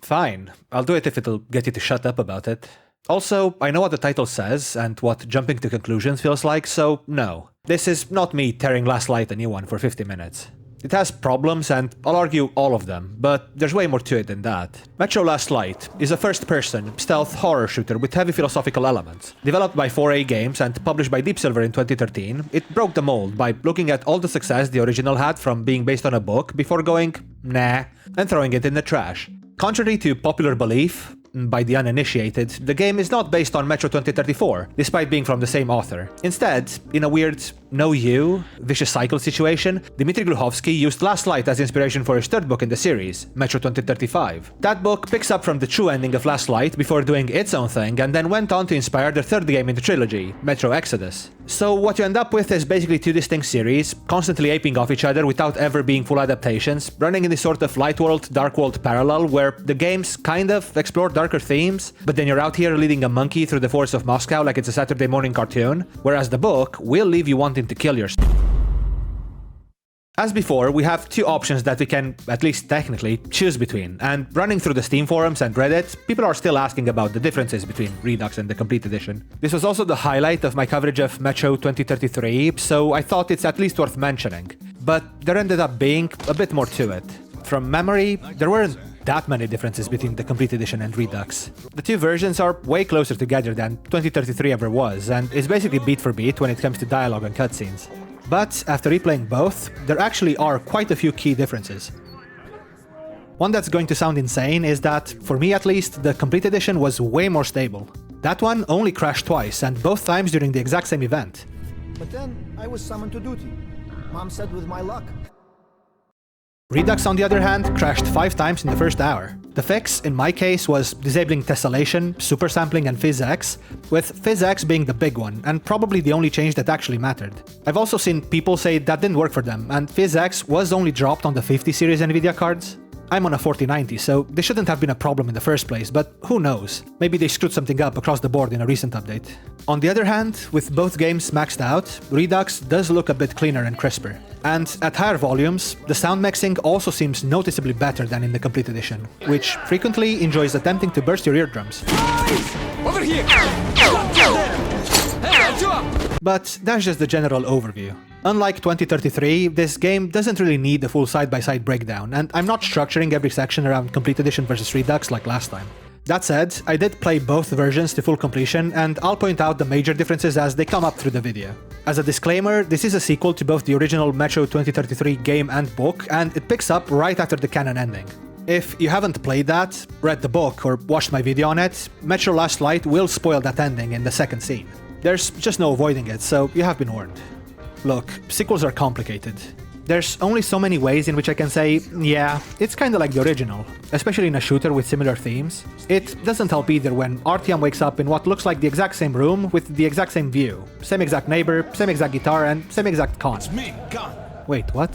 Fine, I'll do it if it'll get you to shut up about it. Also, I know what the title says and what jumping to conclusions feels like, so no. This is not me tearing Last Light a new one for 50 minutes. It has problems, and I'll argue all of them, but there's way more to it than that. Metro Last Light is a first-person, stealth horror shooter with heavy philosophical elements. Developed by 4A Games and published by Deep Silver in 2013, it broke the mold by looking at all the success the original had from being based on a book before going, nah, and throwing it in the trash. Contrary to popular belief, by the uninitiated, the game is not based on Metro 2034, despite being from the same author. Instead, in a weird "know you" vicious cycle situation, Dmitry Gluchovsky used Last Light as inspiration for his third book in the series, Metro 2035. That book picks up from the true ending of Last Light before doing its own thing, and then went on to inspire the third game in the trilogy, Metro Exodus. So what you end up with is basically two distinct series, constantly aping off each other without ever being full adaptations, running in this sort of light world, dark world parallel where the games kind of explore darker themes, but then you're out here leading a monkey through the forests of Moscow like it's a Saturday morning cartoon, whereas the book will leave you wanting to kill yourself. As before, we have two options that we can, at least technically, choose between, and running through the Steam forums and Reddit, people are still asking about the differences between Redux and the Complete Edition. This was also the highlight of my coverage of Metro 2033, so I thought it's at least worth mentioning. But there ended up being a bit more to it. From memory, there weren't that many differences between the Complete Edition and Redux. The two versions are way closer together than 2033 ever was, and is basically beat for beat when it comes to dialogue and cutscenes. But after replaying both, there actually are quite a few key differences. One that's going to sound insane is that, for me at least, the Complete Edition was way more stable. That one only crashed twice, and both times during the exact same event. But then I was summoned to duty. Mom said with my luck. Redux, on the other hand, crashed 5 times in the first hour. The fix, in my case, was disabling tessellation, supersampling, and PhysX, with PhysX being the big one, and probably the only change that actually mattered. I've also seen people say that didn't work for them, and PhysX was only dropped on the 50 series Nvidia cards. I'm on a 4090, so this shouldn't have been a problem in the first place, but who knows? Maybe they screwed something up across the board in a recent update. On the other hand, with both games maxed out, Redux does look a bit cleaner and crisper. And at higher volumes, the sound mixing also seems noticeably better than in the Complete Edition, which frequently enjoys attempting to burst your eardrums. Over here! But that's just the general overview. Unlike 2033, this game doesn't really need a full side-by-side breakdown, and I'm not structuring every section around Complete Edition versus Redux like last time. That said, I did play both versions to full completion, and I'll point out the major differences as they come up through the video. As a disclaimer, this is a sequel to both the original Metro 2033 game and book, and it picks up right after the canon ending. If you haven't played that, read the book, or watched my video on it, Metro Last Light will spoil that ending in the second scene. There's just no avoiding it, so you have been warned. Look, sequels are complicated. There's only so many ways in which I can say, yeah, it's kinda like the original, especially in a shooter with similar themes. It doesn't help either when Artyom wakes up in what looks like the exact same room with the exact same view, same exact neighbor, same exact guitar, and same exact con. It's me, Khan. Wait, what?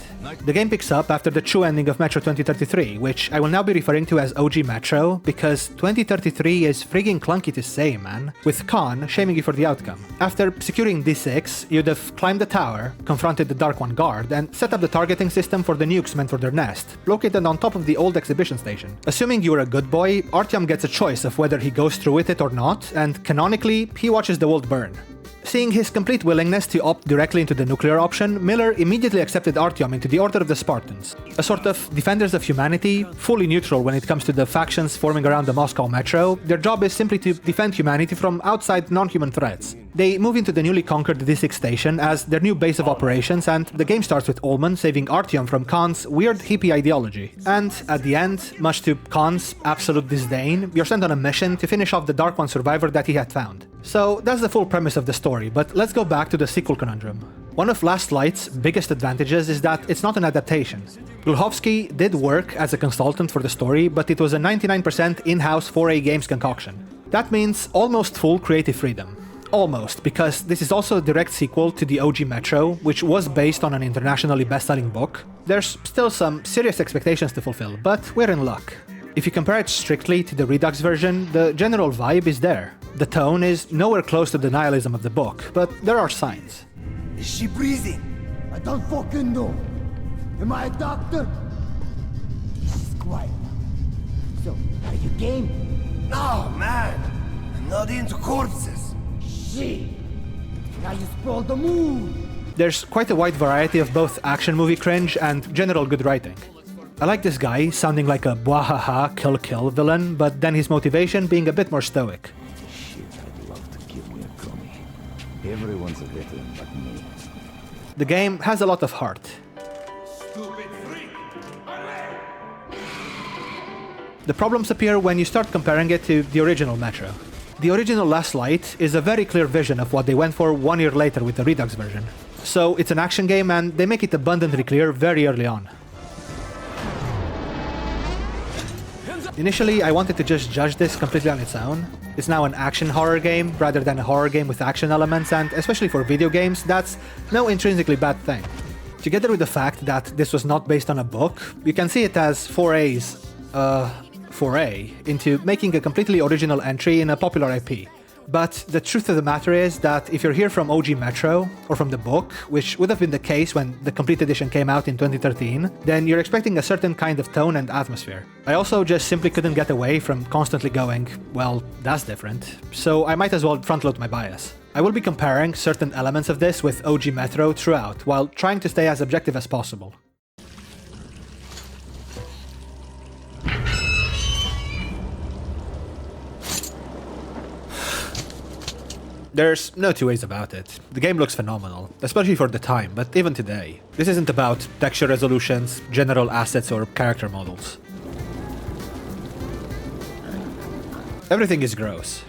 The game picks up after the true ending of Metro 2033, which I will now be referring to as OG Metro, because 2033 is friggin' clunky to say, man, with Khan shaming you for the outcome. After securing D6, you'd have climbed the tower, confronted the Dark One guard, and set up the targeting system for the nukes meant for their nest, located on top of the old exhibition station. Assuming you were a good boy, Artyom gets a choice of whether he goes through with it or not, and canonically, he watches the world burn. Seeing his complete willingness to opt directly into the nuclear option, Miller immediately accepted Artyom into the Order of the Spartans, a sort of defenders of humanity, fully neutral when it comes to the factions forming around the Moscow metro. Their job is simply to defend humanity from outside non-human threats. They move into the newly conquered D6 station as their new base of operations, and the game starts with Ullman saving Artyom from Khan's weird hippie ideology. And at the end, much to Khan's absolute disdain, you're sent on a mission to finish off the Dark One survivor that he had found. So that's the full premise of the story, but let's go back to the sequel conundrum. One of Last Light's biggest advantages is that it's not an adaptation. Gluchovsky did work as a consultant for the story, but it was a 99% in-house 4A Games concoction. That means almost full creative freedom. Almost, because this is also a direct sequel to the OG Metro, which was based on an internationally best-selling book. There's still some serious expectations to fulfill, but we're in luck. If you compare it strictly to the Redux version, the general vibe is there. The tone is nowhere close to the nihilism of the book, but there are signs. Is she breathing? I don't fucking know. Am I a doctor? She's quiet now. So, I You game? No, man. I'm not into corpses. Shit. Now you spoiled the mood. There's quite a wide variety of both action movie cringe and general good writing. I like this guy sounding like a bwahaha kill villain, but then his motivation being a bit more stoic. Shit, I'd love to give me a commie. Everyone's a veteran but me. The game has a lot of heart. The problems appear when you start comparing it to the original Metro. The original Last Light is a very clear vision of what they went for 1 year later with the Redux version. So it's an action game and they make it abundantly clear very early on. Initially, I wanted to just judge this completely on its own. It's now an action horror game rather than a horror game with action elements, and especially for video games, that's no intrinsically bad thing. Together with the fact that this was not based on a book, you can see it as foray into making a completely original entry in a popular IP. But the truth of the matter is that if you're here from OG Metro, or from the book, which would have been the case when the Complete Edition came out in 2013, then you're expecting a certain kind of tone and atmosphere. I also just simply couldn't get away from constantly going, well, that's different, so I might as well front-load my bias. I will be comparing certain elements of this with OG Metro throughout, while trying to stay as objective as possible. There's no two ways about it. The game looks phenomenal, especially for the time, but even today. This isn't about texture resolutions, general assets, or character models. Everything is gross.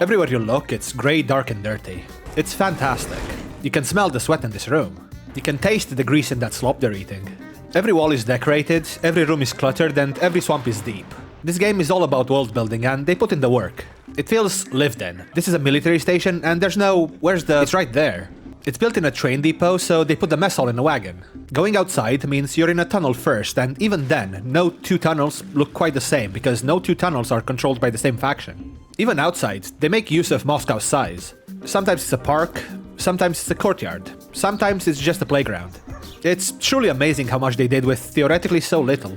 Everywhere you look, it's grey, dark, and dirty. It's fantastic. You can smell the sweat in this room. You can taste the grease in that slop they're eating. Every wall is decorated, every room is cluttered, and every swamp is deep. This game is all about world building, and they put in the work. It feels lived in. This is a military station, and there's no... It's right there. It's built in a train depot, so they put the mess hall in a wagon. Going outside means you're in a tunnel first, and even then, no two tunnels look quite the same, because no two tunnels are controlled by the same faction. Even outside, they make use of Moscow's size. Sometimes it's a park, sometimes it's a courtyard, sometimes it's just a playground. It's truly amazing how much they did with theoretically so little.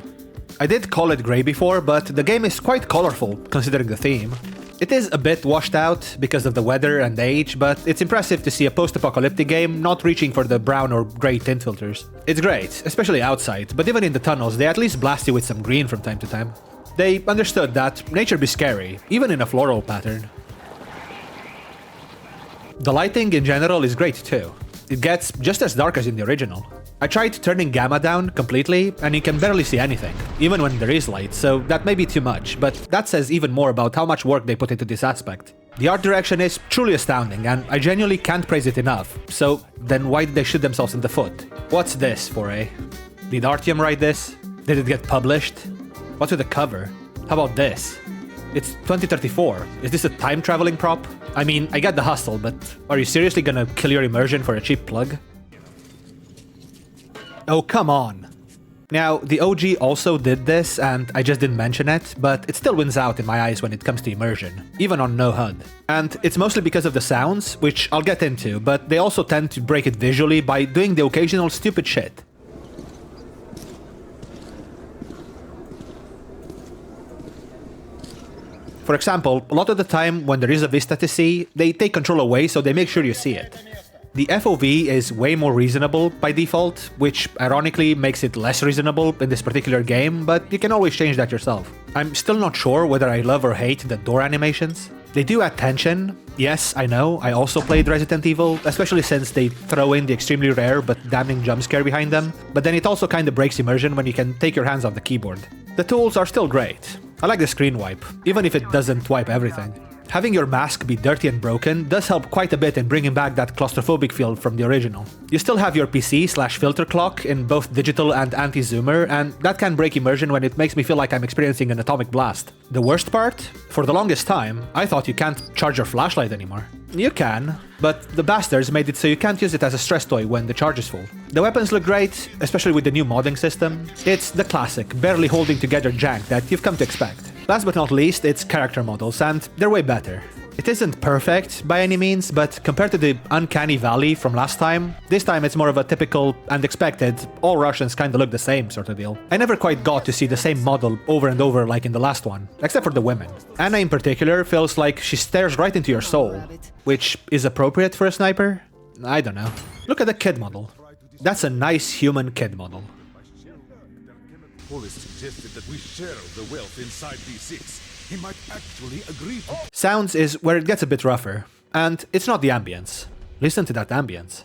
I did call it grey before, but the game is quite colorful, considering the theme. It is a bit washed out because of the weather and age, but it's impressive to see a post-apocalyptic game not reaching for the brown or grey tint filters. It's great, especially outside, but even in the tunnels they at least blast you with some green from time to time. They understood that nature be scary, even in a floral pattern. The lighting in general is great too. It gets just as dark as in the original. I tried turning gamma down completely, and you can barely see anything, even when there is light, so that may be too much, but that says even more about how much work they put into this aspect. The art direction is truly astounding, and I genuinely can't praise it enough, so then why did they shoot themselves in the foot? What's this, foray? Did Artyom write this? Did it get published? What's with the cover? How about this? It's 2034. Is this a time-traveling prop? I mean, I get the hustle, but are you seriously gonna kill your immersion for a cheap plug? Oh, come on. Now, the OG also did this, and I just didn't mention it, but it still wins out in my eyes when it comes to immersion, even on no HUD. And it's mostly because of the sounds, which I'll get into, but they also tend to break it visually by doing the occasional stupid shit. For example, a lot of the time when there is a vista to see, they take control away so they make sure you see it. The FOV is way more reasonable by default, which ironically makes it less reasonable in this particular game, but you can always change that yourself. I'm still not sure whether I love or hate the door animations. They do add tension. Yes, I know, I also played Resident Evil, especially since they throw in the extremely rare but damning jump scare behind them, but then it also kinda breaks immersion when you can take your hands off the keyboard. The tools are still great. I like the screen wipe, even if it doesn't wipe everything. Having your mask be dirty and broken does help quite a bit in bringing back that claustrophobic feel from the original. You still have your PC/filter clock in both digital and anti-zoomer, and that can break immersion when it makes me feel like I'm experiencing an atomic blast. The worst part? For the longest time, I thought you can't charge your flashlight anymore. You can, but the bastards made it so you can't use it as a stress toy when the charge is full. The weapons look great, especially with the new modding system. It's the classic, barely holding together jank that you've come to expect. Last but not least, it's character models, and they're way better. It isn't perfect by any means, but compared to the uncanny valley from last time, this time it's more of a typical and expected, all Russians kinda look the same sort of deal. I never quite got to see the same model over and over like in the last one, except for the women. Anna in particular feels like she stares right into your soul, which is appropriate for a sniper? I don't know. Look at the kid model. That's a nice human kid model. Police suggested that we share the wealth inside D6. He might actually agree to... Sounds is where it gets a bit rougher. And it's not the ambience. Listen to that ambience.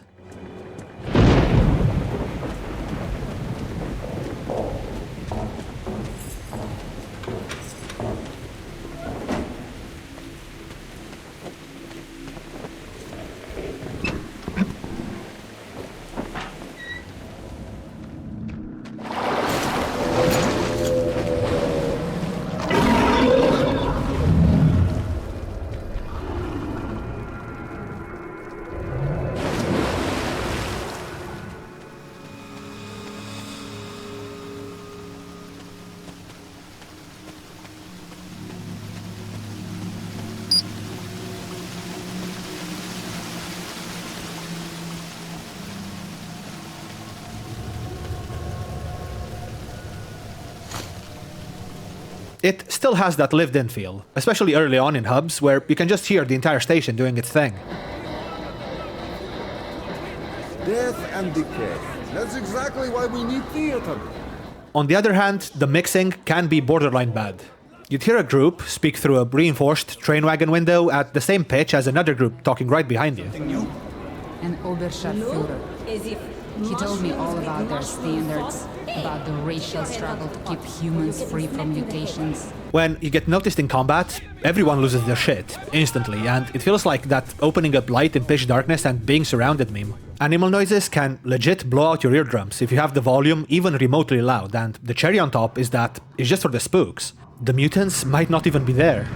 It still has that lived-in feel, especially early on in hubs, where you can just hear the entire station doing its thing. Death and decay. That's exactly why we need theater. On the other hand, the mixing can be borderline bad. You'd hear a group speak through a reinforced train wagon window at the same pitch as another group talking right behind you. An Oberstführer. He told me all about their standards, about the racial struggle to keep humans free from mutations. When you get noticed in combat, everyone loses their shit, instantly, and it feels like that opening up light in pitch darkness and being surrounded meme. Animal noises can legit blow out your eardrums if you have the volume even remotely loud, and the cherry on top is that it's just for the spooks. The mutants might not even be there.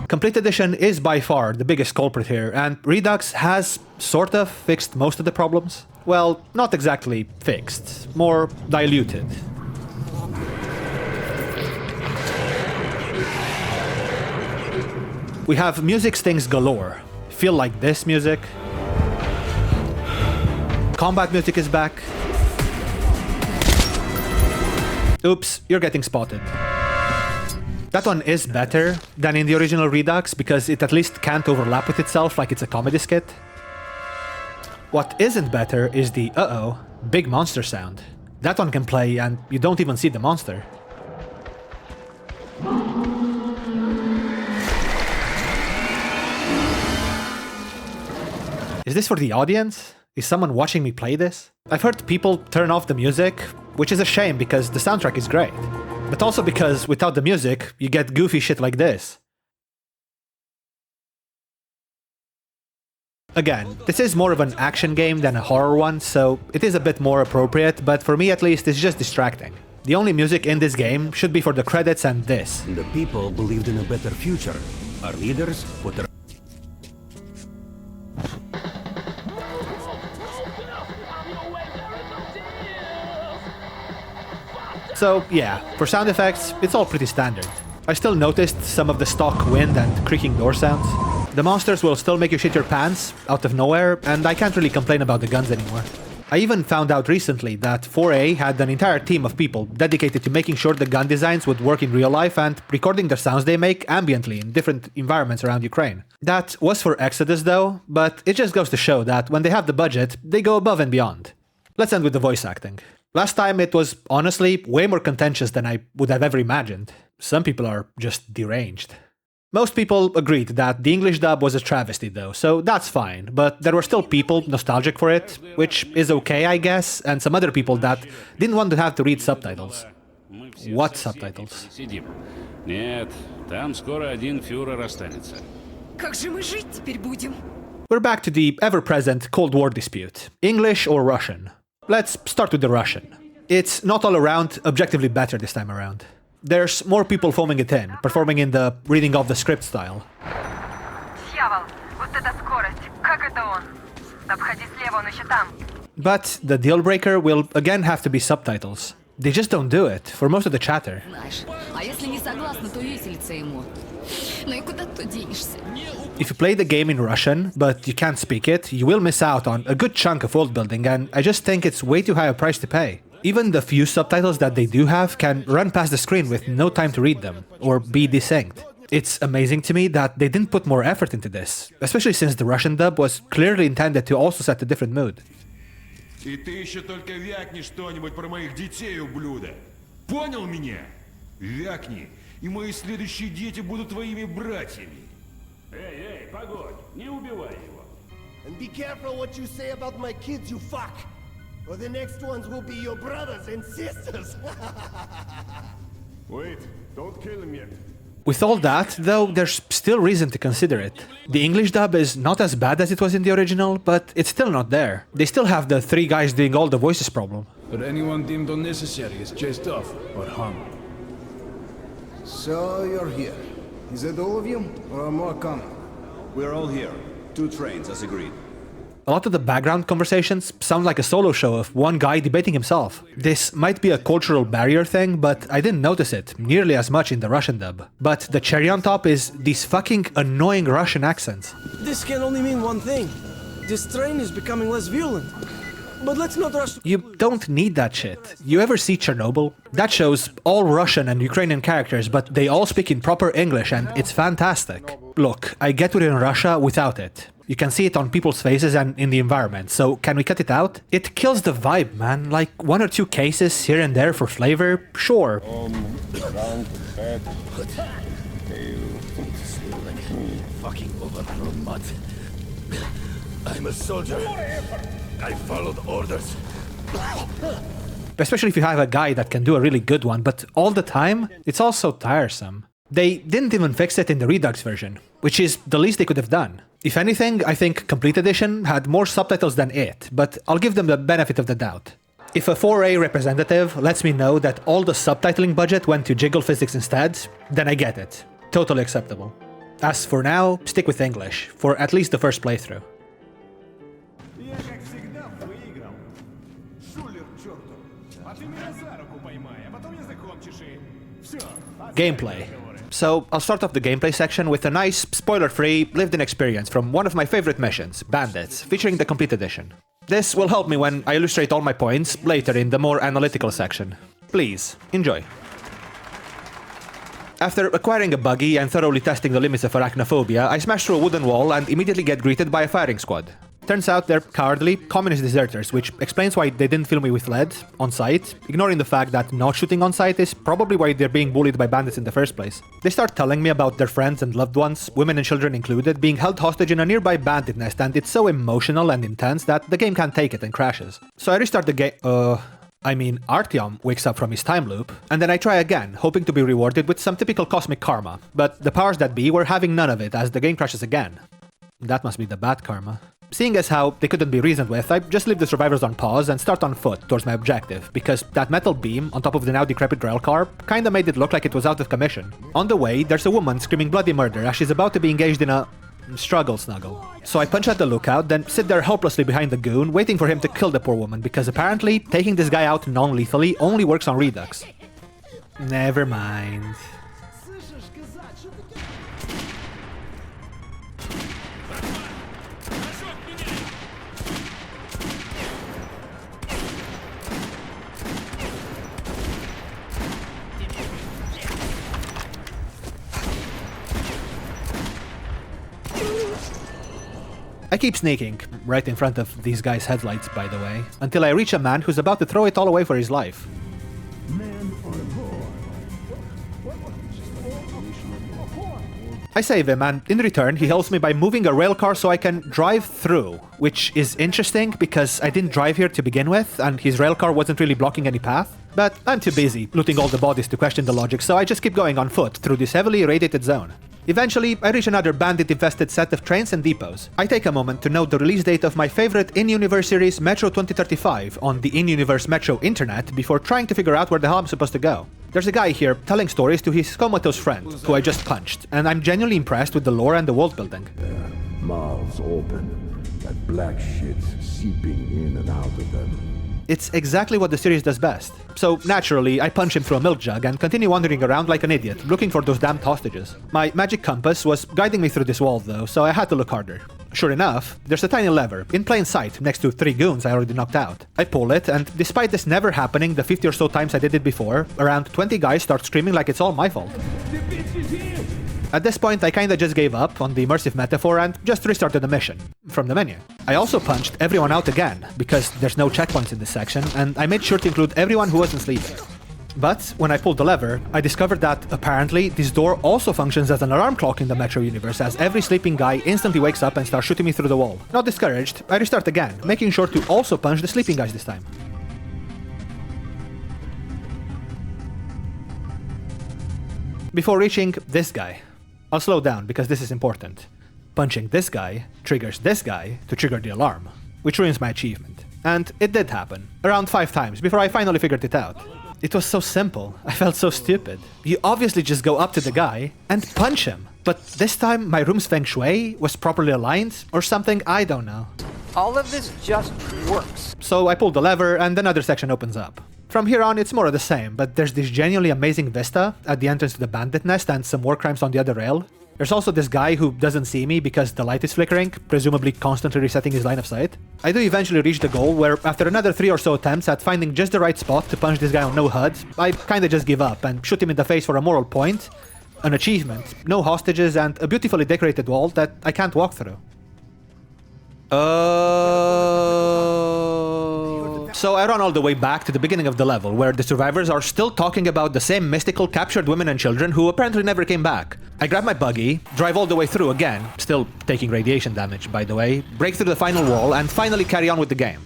Complete Edition is by far the biggest culprit here, and Redux has sort of fixed most of the problems. Well, not exactly fixed, more diluted. We have music stings galore. Feel like this music. Combat music is back. Oops, you're getting spotted. That one is better than in the original Redux because it at least can't overlap with itself like it's a comedy skit. What isn't better is the uh-oh big monster sound. That one can play and you don't even see the monster. Is this for the audience? Is someone watching me play this? I've heard people turn off the music, which is a shame because the soundtrack is great. But also because without the music, you get goofy shit like this. Again, this is more of an action game than a horror one, so it is a bit more appropriate, but for me at least it's just distracting. The only music in this game should be for the credits and this. The people believed in a better future. Our leaders put their... So yeah, for sound effects, it's all pretty standard. I still noticed some of the stock wind and creaking door sounds. The monsters will still make you shit your pants out of nowhere, and I can't really complain about the guns anymore. I even found out recently that 4A had an entire team of people dedicated to making sure the gun designs would work in real life and recording the sounds they make ambiently in different environments around Ukraine. That was for Exodus though, but it just goes to show that when they have the budget, they go above and beyond. Let's end with the voice acting. Last time it was honestly way more contentious than I would have ever imagined. Some people are just deranged. Most people agreed that the English dub was a travesty though, so that's fine, but there were still people nostalgic for it, which is okay I guess, and some other people that didn't want to have to read subtitles. What subtitles? Нет, там скоро один фюрер останется. Как же мы жить теперь будем? We're back to the ever-present Cold War dispute. English or Russian? Let's start with the Russian. It's not all around objectively better this time around. There's more people phoning it in, performing in the reading of the script style. Дьявол, вот эта скорость, как это он? Обходи слева, он еще там. But the deal breaker will again have to be subtitles. They just don't do it, for most of the chatter. If you play the game in Russian, but you can't speak it, you will miss out on a good chunk of world building, and I just think it's way too high a price to pay. Even the few subtitles that they do have can run past the screen with no time to read them, or be desynced. It's amazing to me that they didn't put more effort into this, especially since the Russian dub was clearly intended to also set a different mood. И ты еще только вякни что-нибудь про моих детей, ублюдок. Понял меня? Вякни, и мои следующие дети будут твоими братьями. Эй, погодь, не убивай его. And be careful what you say about my kids, you fuck! Or the next ones will be your brothers and sisters! Wait, don't kill him yet. With all that, though, there's still reason to consider it. The English dub is not as bad as it was in the original, but it's still not there. They still have the 3 guys doing all the voices problem. But anyone deemed unnecessary is chased off or hung. So you're here. Is it all of you, or are more coming? We're all here. 2 trains, as agreed. A lot of the background conversations sound like a solo show of one guy debating himself. This might be a cultural barrier thing, but I didn't notice it nearly as much in the Russian dub. But the cherry on top is these fucking annoying Russian accents. This can only mean one thing. This train is becoming less violent. But let's not rush. You don't need that shit. You ever see Chernobyl? That shows all Russian and Ukrainian characters, but they all speak in proper English and it's fantastic. Look, I get we're in Russia without it. You can see it on people's faces and in the environment, so can we cut it out? It kills the vibe, man. Like 1 or 2 cases here and there for flavor, sure. Fucking overgrown mud. I'm a soldier. I followed orders. Especially if you have a guy that can do a really good one, but all the time, it's also tiresome. They didn't even fix it in the Redux version, which is the least they could have done. If anything, I think Complete Edition had more subtitles than it, but I'll give them the benefit of the doubt. If a 4A representative lets me know that all the subtitling budget went to jiggle physics instead, then I get it. Totally acceptable. As for now, stick with English, for at least the first playthrough. Gameplay. So, I'll start off the gameplay section with a nice, spoiler-free, lived-in experience from one of my favorite missions, Bandits, featuring the Complete Edition. This will help me when I illustrate all my points later in the more analytical section. Please, enjoy. After acquiring a buggy and thoroughly testing the limits of arachnophobia, I smash through a wooden wall and immediately get greeted by a firing squad. Turns out they're cowardly, communist deserters, which explains why they didn't fill me with lead on sight, ignoring the fact that not shooting on sight is probably why they're being bullied by bandits in the first place. They start telling me about their friends and loved ones, women and children included, being held hostage in a nearby bandit nest, and it's so emotional and intense that the game can't take it and crashes. So I restart the game. Artyom wakes up from his time loop, and then I try again, hoping to be rewarded with some typical cosmic karma, but the powers that be were having none of it as the game crashes again. That must be the bad karma. Seeing as how they couldn't be reasoned with, I just leave the survivors on pause and start on foot towards my objective, because that metal beam on top of the now decrepit rail car kinda made it look like it was out of commission. On the way, there's a woman screaming bloody murder as she's about to be engaged in a struggle snuggle. So I punch at the lookout, then sit there helplessly behind the goon, waiting for him to kill the poor woman, because apparently taking this guy out non-lethally only works on Redux. Never mind. I keep sneaking, right in front of these guys' headlights, by the way, until I reach a man who's about to throw it all away for his life. I save him, and in return he helps me by moving a rail car so I can drive through, which is interesting because I didn't drive here to begin with, and his rail car wasn't really blocking any path. But I'm too busy looting all the bodies to question the logic, so I just keep going on foot through this heavily radiated zone. Eventually, I reach another bandit-infested set of trains and depots. I take a moment to note the release date of my favorite in-universe series, Metro 2035, on the in-universe Metro internet before trying to figure out where the hell I'm supposed to go. There's a guy here telling stories to his comatose friend, who I just punched, and I'm genuinely impressed with the lore and the world building. Their mouths open, that black shit seeping in and out of them. It's exactly what the series does best. So naturally, I punch him through a milk jug and continue wandering around like an idiot, looking for those damned hostages. My magic compass was guiding me through this wall though, so I had to look harder. Sure enough, there's a tiny lever, in plain sight, next to 3 goons I already knocked out. I pull it, and despite this never happening the 50 or so times I did it before, around 20 guys start screaming like it's all my fault. At this point, I kinda just gave up on the immersive metaphor and just restarted the mission, from the menu. I also punched everyone out again, because there's no checkpoints in this section, and I made sure to include everyone who wasn't sleeping. But when I pulled the lever, I discovered that apparently this door also functions as an alarm clock in the Metro universe, as every sleeping guy instantly wakes up and starts shooting me through the wall. Not discouraged, I restart again, making sure to also punch the sleeping guys this time. Before reaching this guy. I'll slow down because this is important. Punching this guy triggers this guy to trigger the alarm, which ruins my achievement. And it did happen, around 5 times, before I finally figured it out. It was so simple, I felt so stupid. You obviously just go up to the guy and punch him. But this time my room's feng shui was properly aligned or something, I don't know. All of this just works. So I pulled the lever and another section opens up. From here on it's more of the same, but there's this genuinely amazing vista at the entrance to the bandit nest and some war crimes on the other rail. There's also this guy who doesn't see me because the light is flickering, presumably constantly resetting his line of sight. I do eventually reach the goal where, after another 3 or so attempts at finding just the right spot to punch this guy on no HUD, I kinda just give up and shoot him in the face for a moral point, an achievement, no hostages, and a beautifully decorated wall that I can't walk through. So I run all the way back to the beginning of the level, where the survivors are still talking about the same mystical captured women and children who apparently never came back. I grab my buggy, drive all the way through again, still taking radiation damage by the way, break through the final wall, and finally carry on with the game.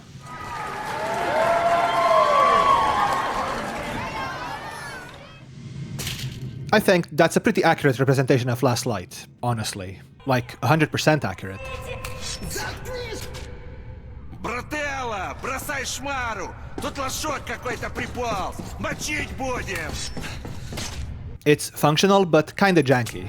I think that's a pretty accurate representation of Last Light, honestly. Like, 100% accurate. Брателло, бросай шмару! Тут лошок какой-то приполз! Мочить будем! It's functional, but kinda janky.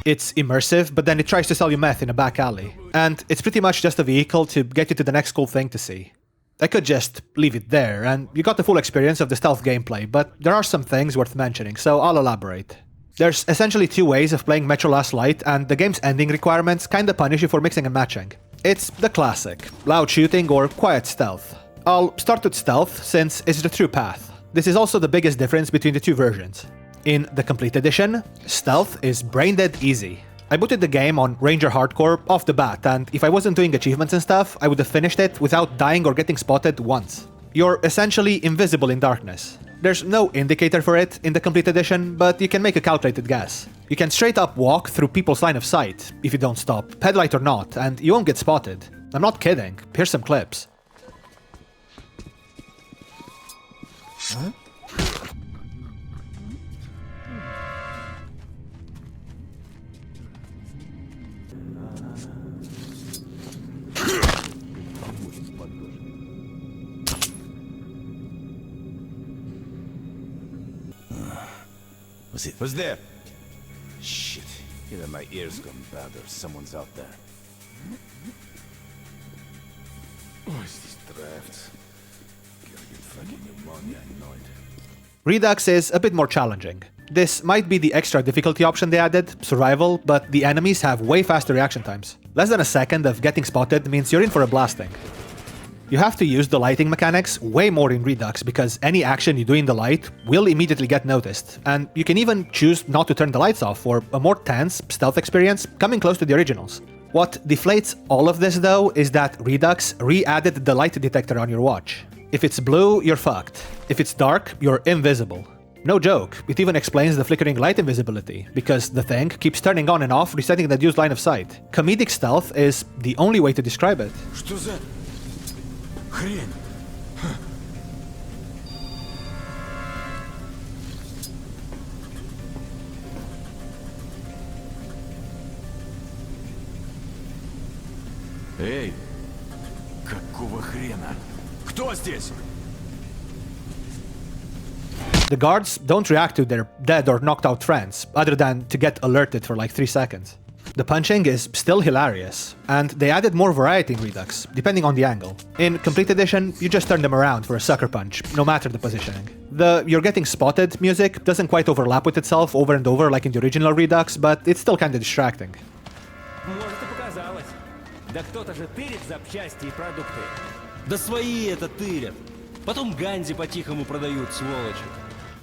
It's immersive, but then it tries to sell you meth in a back alley. And it's pretty much just a vehicle to get you to the next cool thing to see. I could just leave it there, and you got the full experience of the stealth gameplay, but there are some things worth mentioning, so I'll elaborate. There's essentially 2 ways of playing Metro Last Light, and the game's ending requirements kinda punish you for mixing and matching. It's the classic, loud shooting or quiet stealth. I'll start with stealth, since it's the true path. This is also the biggest difference between the 2 versions. In the Complete Edition, stealth is brain-dead easy. I booted the game on Ranger Hardcore off the bat, and if I wasn't doing achievements and stuff, I would have finished it without dying or getting spotted once. You're essentially invisible in darkness. There's no indicator for it in the Complete Edition, but you can make a calculated guess. You can straight up walk through people's line of sight, if you don't stop, headlight or not, and you won't get spotted. I'm not kidding, here's some clips. Huh? Who's there? Shit. Either my ears gone bad or someone's out there. What is this draft? Gonna get fucking pneumonia, I know it. Redux is a bit more challenging. This might be the extra difficulty option they added, survival, but the enemies have way faster reaction times. Less than a second of getting spotted means you're in for a blasting. You have to use the lighting mechanics way more in Redux because any action you do in the light will immediately get noticed, and you can even choose not to turn the lights off for a more tense stealth experience coming close to the originals. What deflates all of this though is that Redux re-added the light detector on your watch. If it's blue, you're fucked. If it's dark, you're invisible. No joke, it even explains the flickering light invisibility, because the thing keeps turning on and off, resetting the dude's line of sight. Comedic stealth is the only way to describe it. Что за хрень? Эй, какого хрена? Кто здесь? The guards don't react to their dead or knocked out friends, other than to get alerted for like 3 seconds. The punching is still hilarious, and they added more variety in Redux, depending on the angle. In Complete Edition, you just turn them around for a sucker punch, no matter the positioning. The "you're getting spotted" music doesn't quite overlap with itself over and over like in the original Redux, but it's still kinda distracting. Может, и показалось. Да кто-то же тырит запчасти и продукты. Да свои это тырят. Потом Ганзи по-тихому продают, сволочи.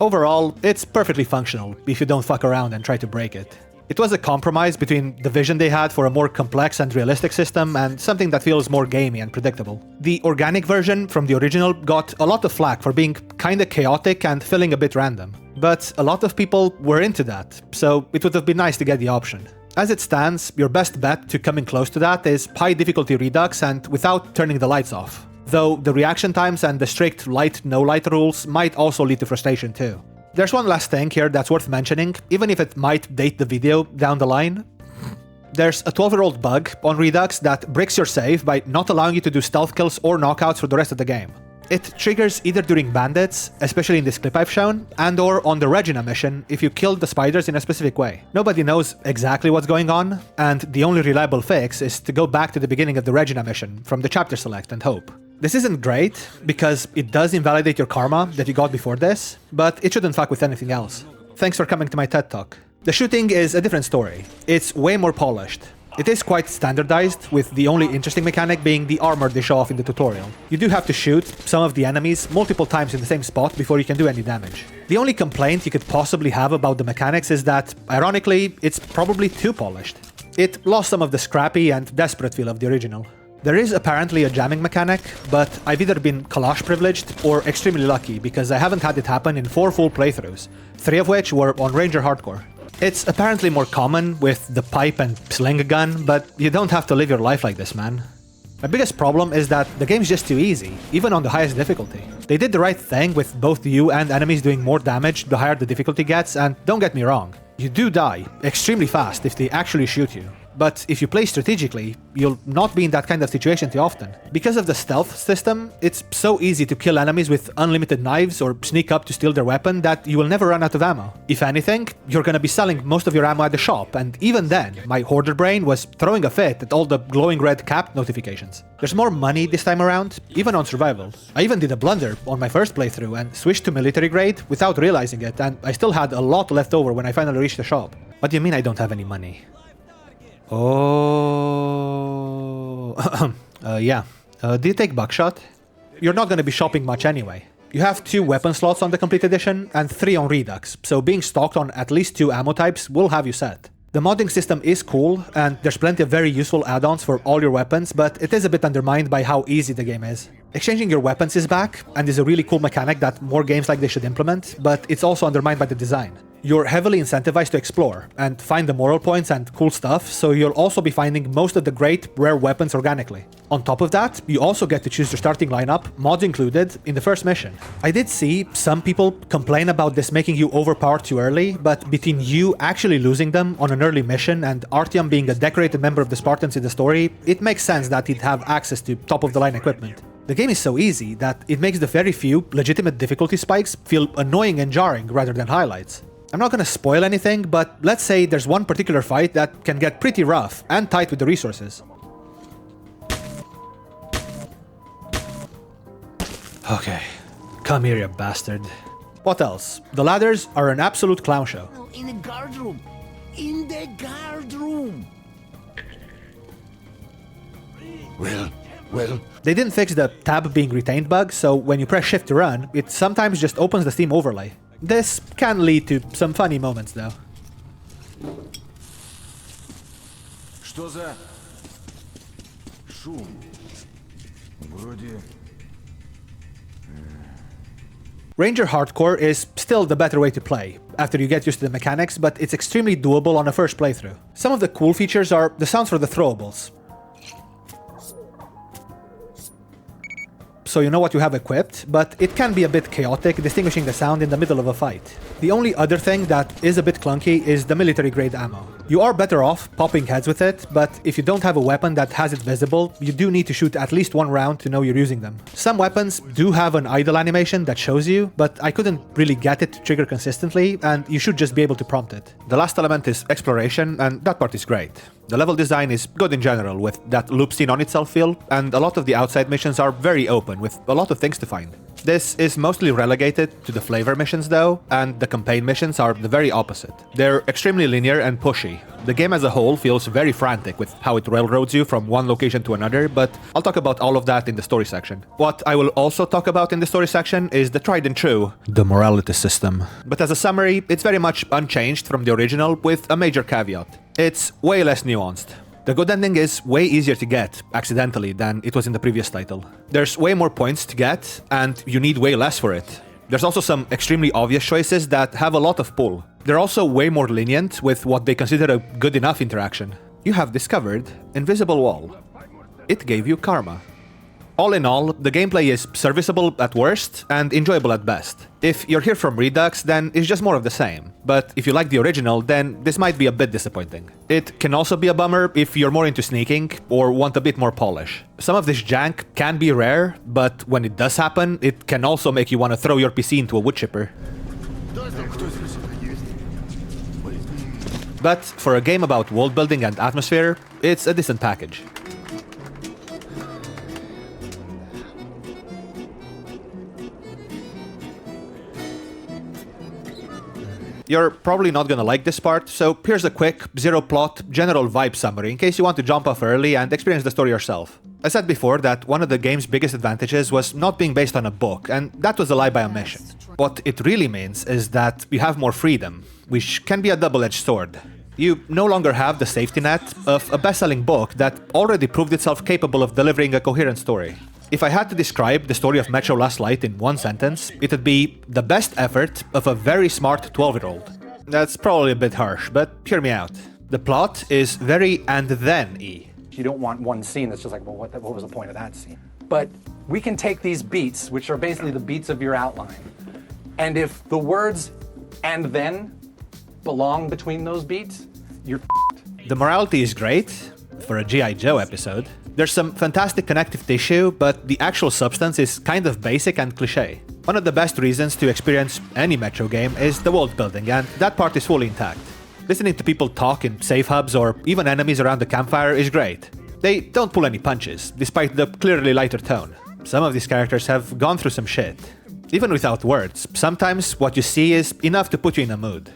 Overall, it's perfectly functional if you don't fuck around and try to break it. It was a compromise between the vision they had for a more complex and realistic system and something that feels more gamey and predictable. The organic version from the original got a lot of flack for being kinda chaotic and feeling a bit random. But a lot of people were into that, so it would have been nice to get the option. As it stands, your best bet to coming close to that is high difficulty Redux and without turning the lights off. Though the reaction times and the strict light-no light rules might also lead to frustration too. There's one last thing here that's worth mentioning, even if it might date the video down the line. There's a 12-year-old bug on Redux that breaks your save by not allowing you to do stealth kills or knockouts for the rest of the game. It triggers either during bandits, especially in this clip I've shown, and or on the Regina mission if you killed the spiders in a specific way. Nobody knows exactly what's going on, and the only reliable fix is to go back to the beginning of the Regina mission from the chapter select and hope. This isn't great, because it does invalidate your karma that you got before this, but it shouldn't fuck with anything else. Thanks for coming to my TED Talk. The shooting is a different story. It's way more polished. It is quite standardized, with the only interesting mechanic being the armor they show off in the tutorial. You do have to shoot some of the enemies multiple times in the same spot before you can do any damage. The only complaint you could possibly have about the mechanics is that, ironically, it's probably too polished. It lost some of the scrappy and desperate feel of the original. There is apparently a jamming mechanic, but I've either been Kalash privileged or extremely lucky because I haven't had it happen in 4 full playthroughs, 3 of which were on Ranger Hardcore. It's apparently more common with the pipe and sling gun, but you don't have to live your life like this, man. My biggest problem is that the game's just too easy, even on the highest difficulty. They did the right thing with both you and enemies doing more damage the higher the difficulty gets, and don't get me wrong, you do die extremely fast if they actually shoot you. But if you play strategically, you'll not be in that kind of situation too often. Because of the stealth system, it's so easy to kill enemies with unlimited knives or sneak up to steal their weapon that you will never run out of ammo. If anything, you're gonna be selling most of your ammo at the shop, and even then, my hoarder brain was throwing a fit at all the glowing red cap notifications. There's more money this time around, even on survival. I even did a blunder on my first playthrough and switched to military grade without realizing it, and I still had a lot left over when I finally reached the shop. What do you mean I don't have any money? Oh... yeah. Do you take buckshot? You're not gonna be shopping much anyway. You have 2 weapon slots on the Complete Edition and 3 on Redux, so being stocked on at least 2 ammo types will have you set. The modding system is cool, and there's plenty of very useful add-ons for all your weapons, but it is a bit undermined by how easy the game is. Exchanging your weapons is back, and is a really cool mechanic that more games like this should implement, but it's also undermined by the design. You're heavily incentivized to explore and find the moral points and cool stuff, so you'll also be finding most of the great, rare weapons organically. On top of that, you also get to choose your starting lineup, mods included, in the first mission. I did see some people complain about this making you overpowered too early, but between you actually losing them on an early mission and Artyom being a decorated member of the Spartans in the story, it makes sense that he'd have access to top-of-the-line equipment. The game is so easy that it makes the very few legitimate difficulty spikes feel annoying and jarring rather than highlights. I'm not gonna spoil anything, but let's say there's one particular fight that can get pretty rough and tight with the resources. Okay, come here, you bastard. What else? The ladders are an absolute clown show. In the guard room! In the guard room! Well... They didn't fix the tab being retained bug, so when you press shift to run, it sometimes just opens the Steam overlay. This can lead to some funny moments, though. Что за... шум? Вроде... Ranger Hardcore is still the better way to play, after you get used to the mechanics, but it's extremely doable on a first playthrough. Some of the cool features are the sounds for the throwables. So you know what you have equipped, but it can be a bit chaotic distinguishing the sound in the middle of a fight. The only other thing that is a bit clunky is the military grade ammo. You are better off popping heads with it, but if you don't have a weapon that has it visible, you do need to shoot at least 1 round to know you're using them. Some weapons do have an idle animation that shows you, but I couldn't really get it to trigger consistently, and you should just be able to prompt it. The last element is exploration, and that part is great. The level design is good in general, with that loop scene on itself feel, and a lot of the outside missions are very open, with a lot of things to find. This is mostly relegated to the flavor missions though, and the campaign missions are the very opposite. They're extremely linear and pushy. The game as a whole feels very frantic with how it railroads you from one location to another, but I'll talk about all of that in the story section. What I will also talk about in the story section is the tried and true, the morality system. But as a summary, it's very much unchanged from the original, with a major caveat. It's way less nuanced. The good ending is way easier to get, accidentally, than it was in the previous title. There's way more points to get, and you need way less for it. There's also some extremely obvious choices that have a lot of pull. They're also way more lenient with what they consider a good enough interaction. You have discovered Invisible Wall. It gave you karma. All in all, the gameplay is serviceable at worst and enjoyable at best. If you're here from Redux, then it's just more of the same. But if you like the original, then this might be a bit disappointing. It can also be a bummer if you're more into sneaking or want a bit more polish. Some of this jank can be rare, but when it does happen, it can also make you want to throw your PC into a wood chipper. But for a game about world building and atmosphere, it's a decent package. You're probably not gonna like this part, so here's a quick, zero-plot, general vibe summary in case you want to jump off early and experience the story yourself. I said before that one of the game's biggest advantages was not being based on a book, and that was a lie by omission. What it really means is that you have more freedom, which can be a double-edged sword. You no longer have the safety net of a best-selling book that already proved itself capable of delivering a coherent story. If I had to describe the story of Metro Last Light in one sentence, it would be the best effort of a very smart 12-year-old. That's probably a bit harsh, but hear me out. The plot is very and then-y. You don't want one scene that's just like, well, what was the point of that scene? But we can take these beats, which are basically the beats of your outline, and if the words and then belong between those beats, you're f***ed. The morality is great, for a G.I. Joe episode. There's some fantastic connective tissue, but the actual substance is kind of basic and cliché. One of the best reasons to experience any Metro game is the world building, and that part is fully intact. Listening to people talk in safe hubs or even enemies around the campfire is great. They don't pull any punches, despite the clearly lighter tone. Some of these characters have gone through some shit. Even without words, sometimes what you see is enough to put you in a mood.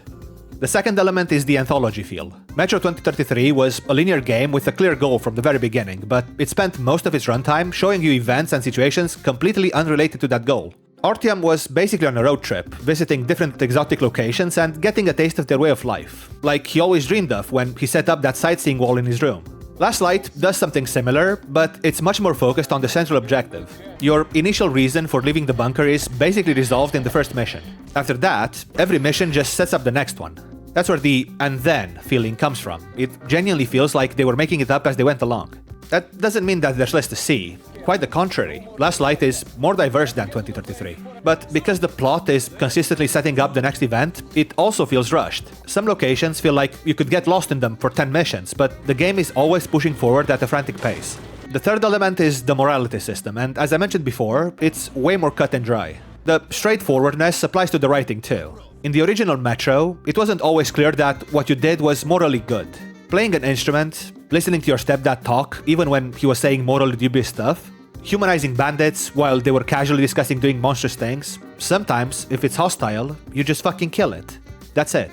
The second element is the anthology feel. Metro 2033 was a linear game with a clear goal from the very beginning, but it spent most of its runtime showing you events and situations completely unrelated to that goal. Artyom was basically on a road trip, visiting different exotic locations and getting a taste of their way of life, like he always dreamed of when he set up that sightseeing wall in his room. Last Light does something similar, but it's much more focused on the central objective. Your initial reason for leaving the bunker is basically resolved in the first mission. After that, every mission just sets up the next one. That's where the "and then" feeling comes from. It genuinely feels like they were making it up as they went along. That doesn't mean that there's less to see. Quite the contrary. Last Light is more diverse than 2033. But because the plot is consistently setting up the next event, it also feels rushed. Some locations feel like you could get lost in them for 10 missions, but the game is always pushing forward at a frantic pace. The third element is the morality system, and as I mentioned before, it's way more cut and dry. The straightforwardness applies to the writing too. In the original Metro, it wasn't always clear that what you did was morally good. Playing an instrument, listening to your stepdad talk even when he was saying morally dubious stuff, humanizing bandits while they were casually discussing doing monstrous things. Sometimes, if it's hostile, you just fucking kill it. That's it.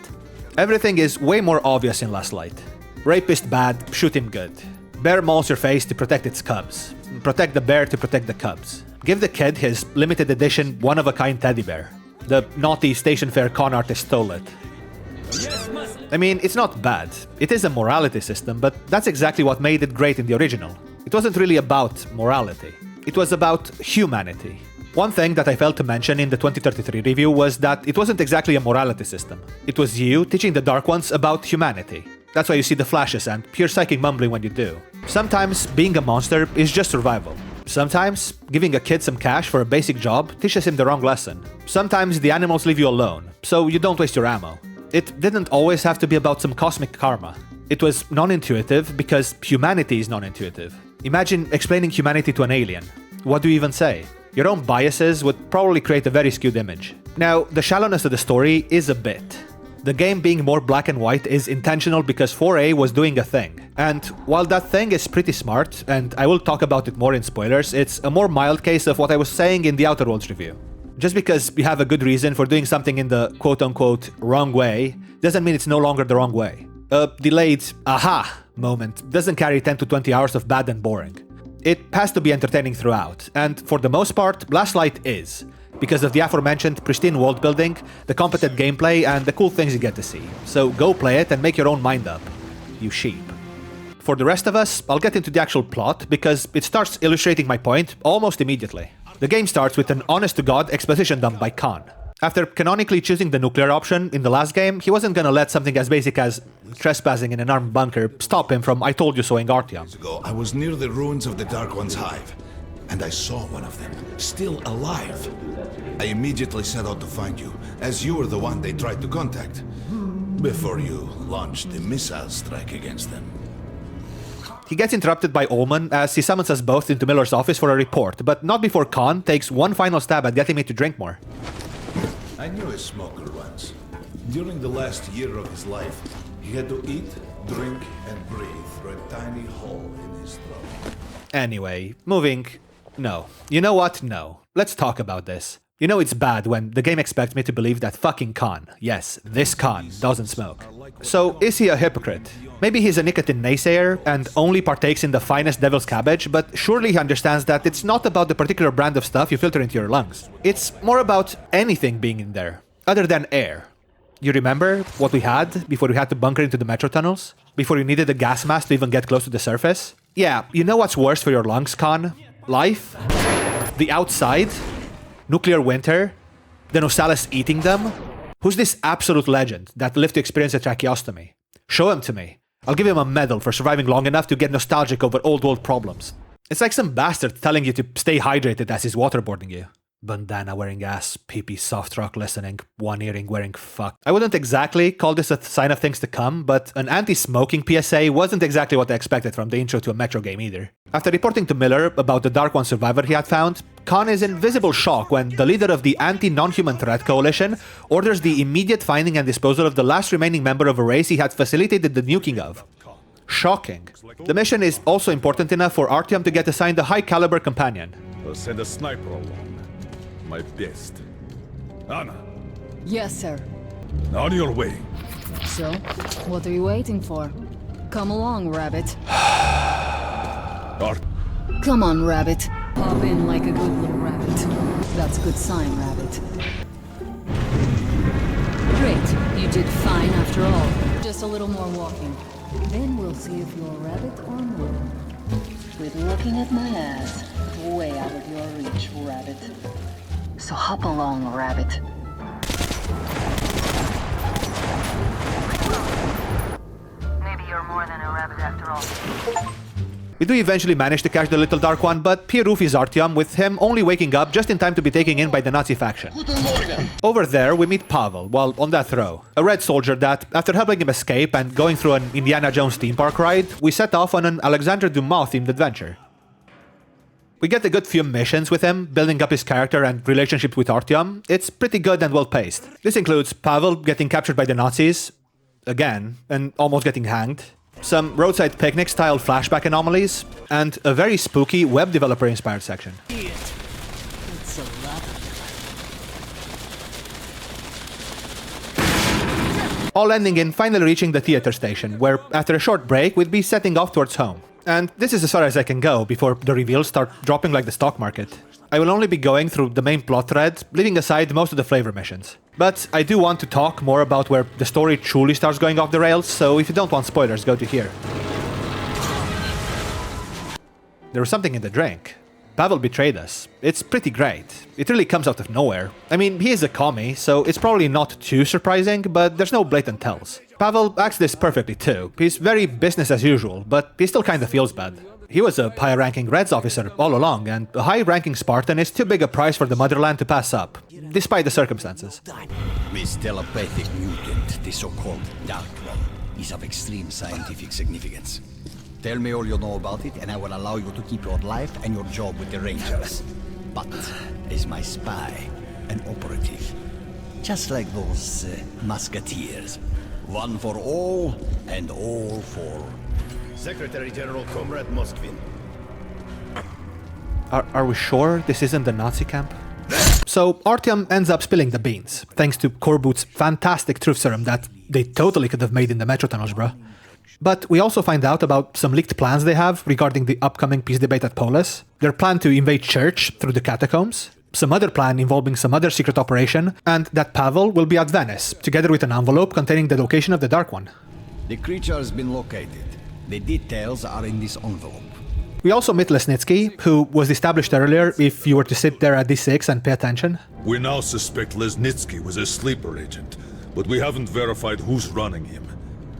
Everything is way more obvious in Last Light. Rapist bad, shoot him good. Bear mauls your face to protect its cubs. Protect the bear to protect the cubs. Give the kid his limited edition one-of-a-kind teddy bear. The naughty station fair con artist stole it. I mean, it's not bad. It is a morality system, but that's exactly what made it great in the original. It wasn't really about morality. It was about humanity. One thing that I failed to mention in the 2033 review was that it wasn't exactly a morality system. It was you teaching the Dark Ones about humanity. That's why you see the flashes and pure psychic mumbling when you do. Sometimes being a monster is just survival. Sometimes giving a kid some cash for a basic job teaches him the wrong lesson. Sometimes the animals leave you alone, so you don't waste your ammo. It didn't always have to be about some cosmic karma. It was non-intuitive because humanity is non-intuitive. Imagine explaining humanity to an alien. What do you even say? Your own biases would probably create a very skewed image. Now, the shallowness of the story is a bit. The game being more black and white is intentional because 4A was doing a thing. And while that thing is pretty smart, and I will talk about it more in spoilers, it's a more mild case of what I was saying in the Outer Worlds review. Just because you have a good reason for doing something in the quote-unquote wrong way, doesn't mean it's no longer the wrong way. A delayed aha moment doesn't carry 10 to 20 hours of bad and boring. It has to be entertaining throughout, and for the most part, Last Light is, because of the aforementioned pristine world building, the competent gameplay, and the cool things you get to see. So go play it and make your own mind up, you sheep. For the rest of us, I'll get into the actual plot, because it starts illustrating my point almost immediately. The game starts with an honest-to-God exposition dump by Khan. After canonically choosing the nuclear option in the last game, he wasn't gonna let something as basic as trespassing in an armed bunker stop him from I told you so-ing Artyom. I was near the ruins of the Dark One's hive, and I saw one of them, still alive. I immediately set out to find you, as you were the one they tried to contact, before you launched the missile strike against them. He gets interrupted by Ullman as he summons us both into Miller's office for a report, but not before Khan takes one final stab at getting me to drink more. I knew a smoker once. During the last year of his life, he had to eat, drink, and breathe through a tiny hole in his throat. Anyway, moving... No. You know what? No. Let's talk about this. You know it's bad when the game expects me to believe that fucking Khan, yes, this Khan, doesn't smoke. So is he a hypocrite? Maybe he's a nicotine naysayer and only partakes in the finest devil's cabbage, but surely he understands that it's not about the particular brand of stuff you filter into your lungs. It's more about anything being in there, other than air. You remember what we had before we had to bunker into the metro tunnels? Before you needed a gas mask to even get close to the surface? Yeah, you know what's worse for your lungs, Khan? Life? The outside? Nuclear winter? The Nosalis eating them? Who's this absolute legend that lived to experience a tracheostomy? Show him to me. I'll give him a medal for surviving long enough to get nostalgic over old world problems. It's like some bastard telling you to stay hydrated as he's waterboarding you. Bandana wearing ass, pee-pee soft rock listening, one earring wearing fuck. I wouldn't exactly call this a sign of things to come, but an anti-smoking PSA wasn't exactly what I expected from the intro to a Metro game either. After reporting to Miller about the Dark One survivor he had found, Khan is in visible shock when the leader of the Anti-Non-Human Threat Coalition orders the immediate finding and disposal of the last remaining member of a race he had facilitated the nuking of. Shocking. The mission is also important enough for Artyom to get assigned a high-caliber companion. I'll send a sniper along. My best. Anna, Yes, sir. on your way. So, what are you waiting for? Come along, Rabbit. Come on, Rabbit. Hop in like a good little rabbit. That's a good sign, Rabbit. Great, you did fine after all. Just a little more walking. Then we'll see if you're a rabbit or not. Quit looking at my ass. Way out of your reach, Rabbit. So hop along, Rabbit. Maybe you're more than a rabbit after all. We do eventually manage to catch the little Dark One, but Pierre roofies Artyom, with him only waking up just in time to be taken in by the Nazi faction. Over there, we meet Pavel, while on death row. A red soldier that, after helping him escape and going through an Indiana Jones theme park ride, we set off on an Alexandre Dumas-themed adventure. We get a good few missions with him, building up his character and relationship with Artyom. It's pretty good and well-paced. This includes Pavel getting captured by the Nazis, again, and almost getting hanged, some roadside picnic-style flashback anomalies, and a very spooky web developer-inspired section. It's a lot. All ending in finally reaching the theater station, where after a short break we'd be setting off towards home. And this is as far as I can go before the reveals start dropping like the stock market. I will only be going through the main plot thread, leaving aside most of the flavor missions. But I do want to talk more about where the story truly starts going off the rails, so if you don't want spoilers, go to here. There was something in the drink. Pavel betrayed us. It's pretty great. It really comes out of nowhere. I mean, he is a commie, so it's probably not too surprising, but there's no blatant tells. Pavel acts this perfectly too. He's very business as usual, but he still kinda feels bad. He was a high-ranking Reds officer all along, and a high-ranking Spartan is too big a price for the motherland to pass up, despite the circumstances. This telepathic mutant, the so-called Dark One, is of extreme scientific significance. Tell me all you know about it, and I will allow you to keep your life and your job with the Rangers. But, as my spy, an operative, Just like those musketeers. One for all, and all for... Secretary General Comrade Moskvin. Are we sure this isn't the Nazi camp? So Artyom ends up spilling the beans, thanks to Coreboot's fantastic truth serum that they totally could have made in the metro tunnels, bruh. But we also find out about some leaked plans they have regarding the upcoming peace debate at Polis, their plan to invade Church through the catacombs, some other plan involving some other secret operation, and that Pavel will be at Venice, together with an envelope containing the location of the Dark One. The creature has been located. The details are in this envelope. We also meet Lesnitsky, who was established earlier if you were to sit there at D6 and pay attention. We now suspect Lesnitsky was a sleeper agent, but we haven't verified who's running him.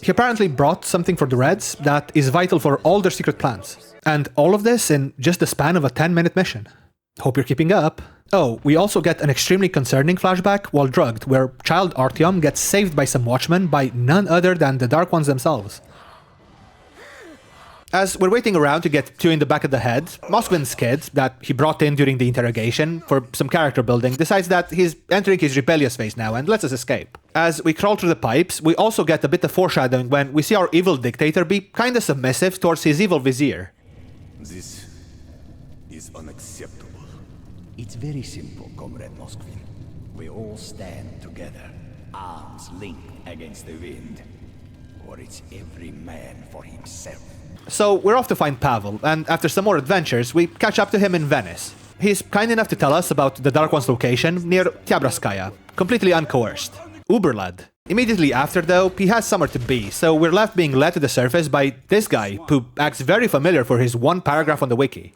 He apparently brought something for the Reds that is vital for all their secret plans. And all of this in just the span of a 10-minute mission. Hope you're keeping up. Oh, we also get an extremely concerning flashback while drugged, where child Artyom gets saved by some watchmen by none other than the Dark Ones themselves. As we're waiting around to get two in the back of the head, Moskvin's kid, that he brought in during the interrogation for some character building, decides that he's entering his rebellious phase now and lets us escape. As we crawl through the pipes, we also get a bit of foreshadowing when we see our evil dictator be kinda submissive towards his evil vizier. This is unacceptable. It's very simple, Comrade Moskvin. We all stand together, arms linked against the wind. Or it's every man for himself. So we're off to find Pavel, and after some more adventures, we catch up to him in Venice. He's kind enough to tell us about the Dark One's location near Tyabraskaya, completely uncoerced. Uber lad. Immediately after, though, he has somewhere to be, so we're left being led to the surface by this guy, who acts very familiar for his one paragraph on the wiki.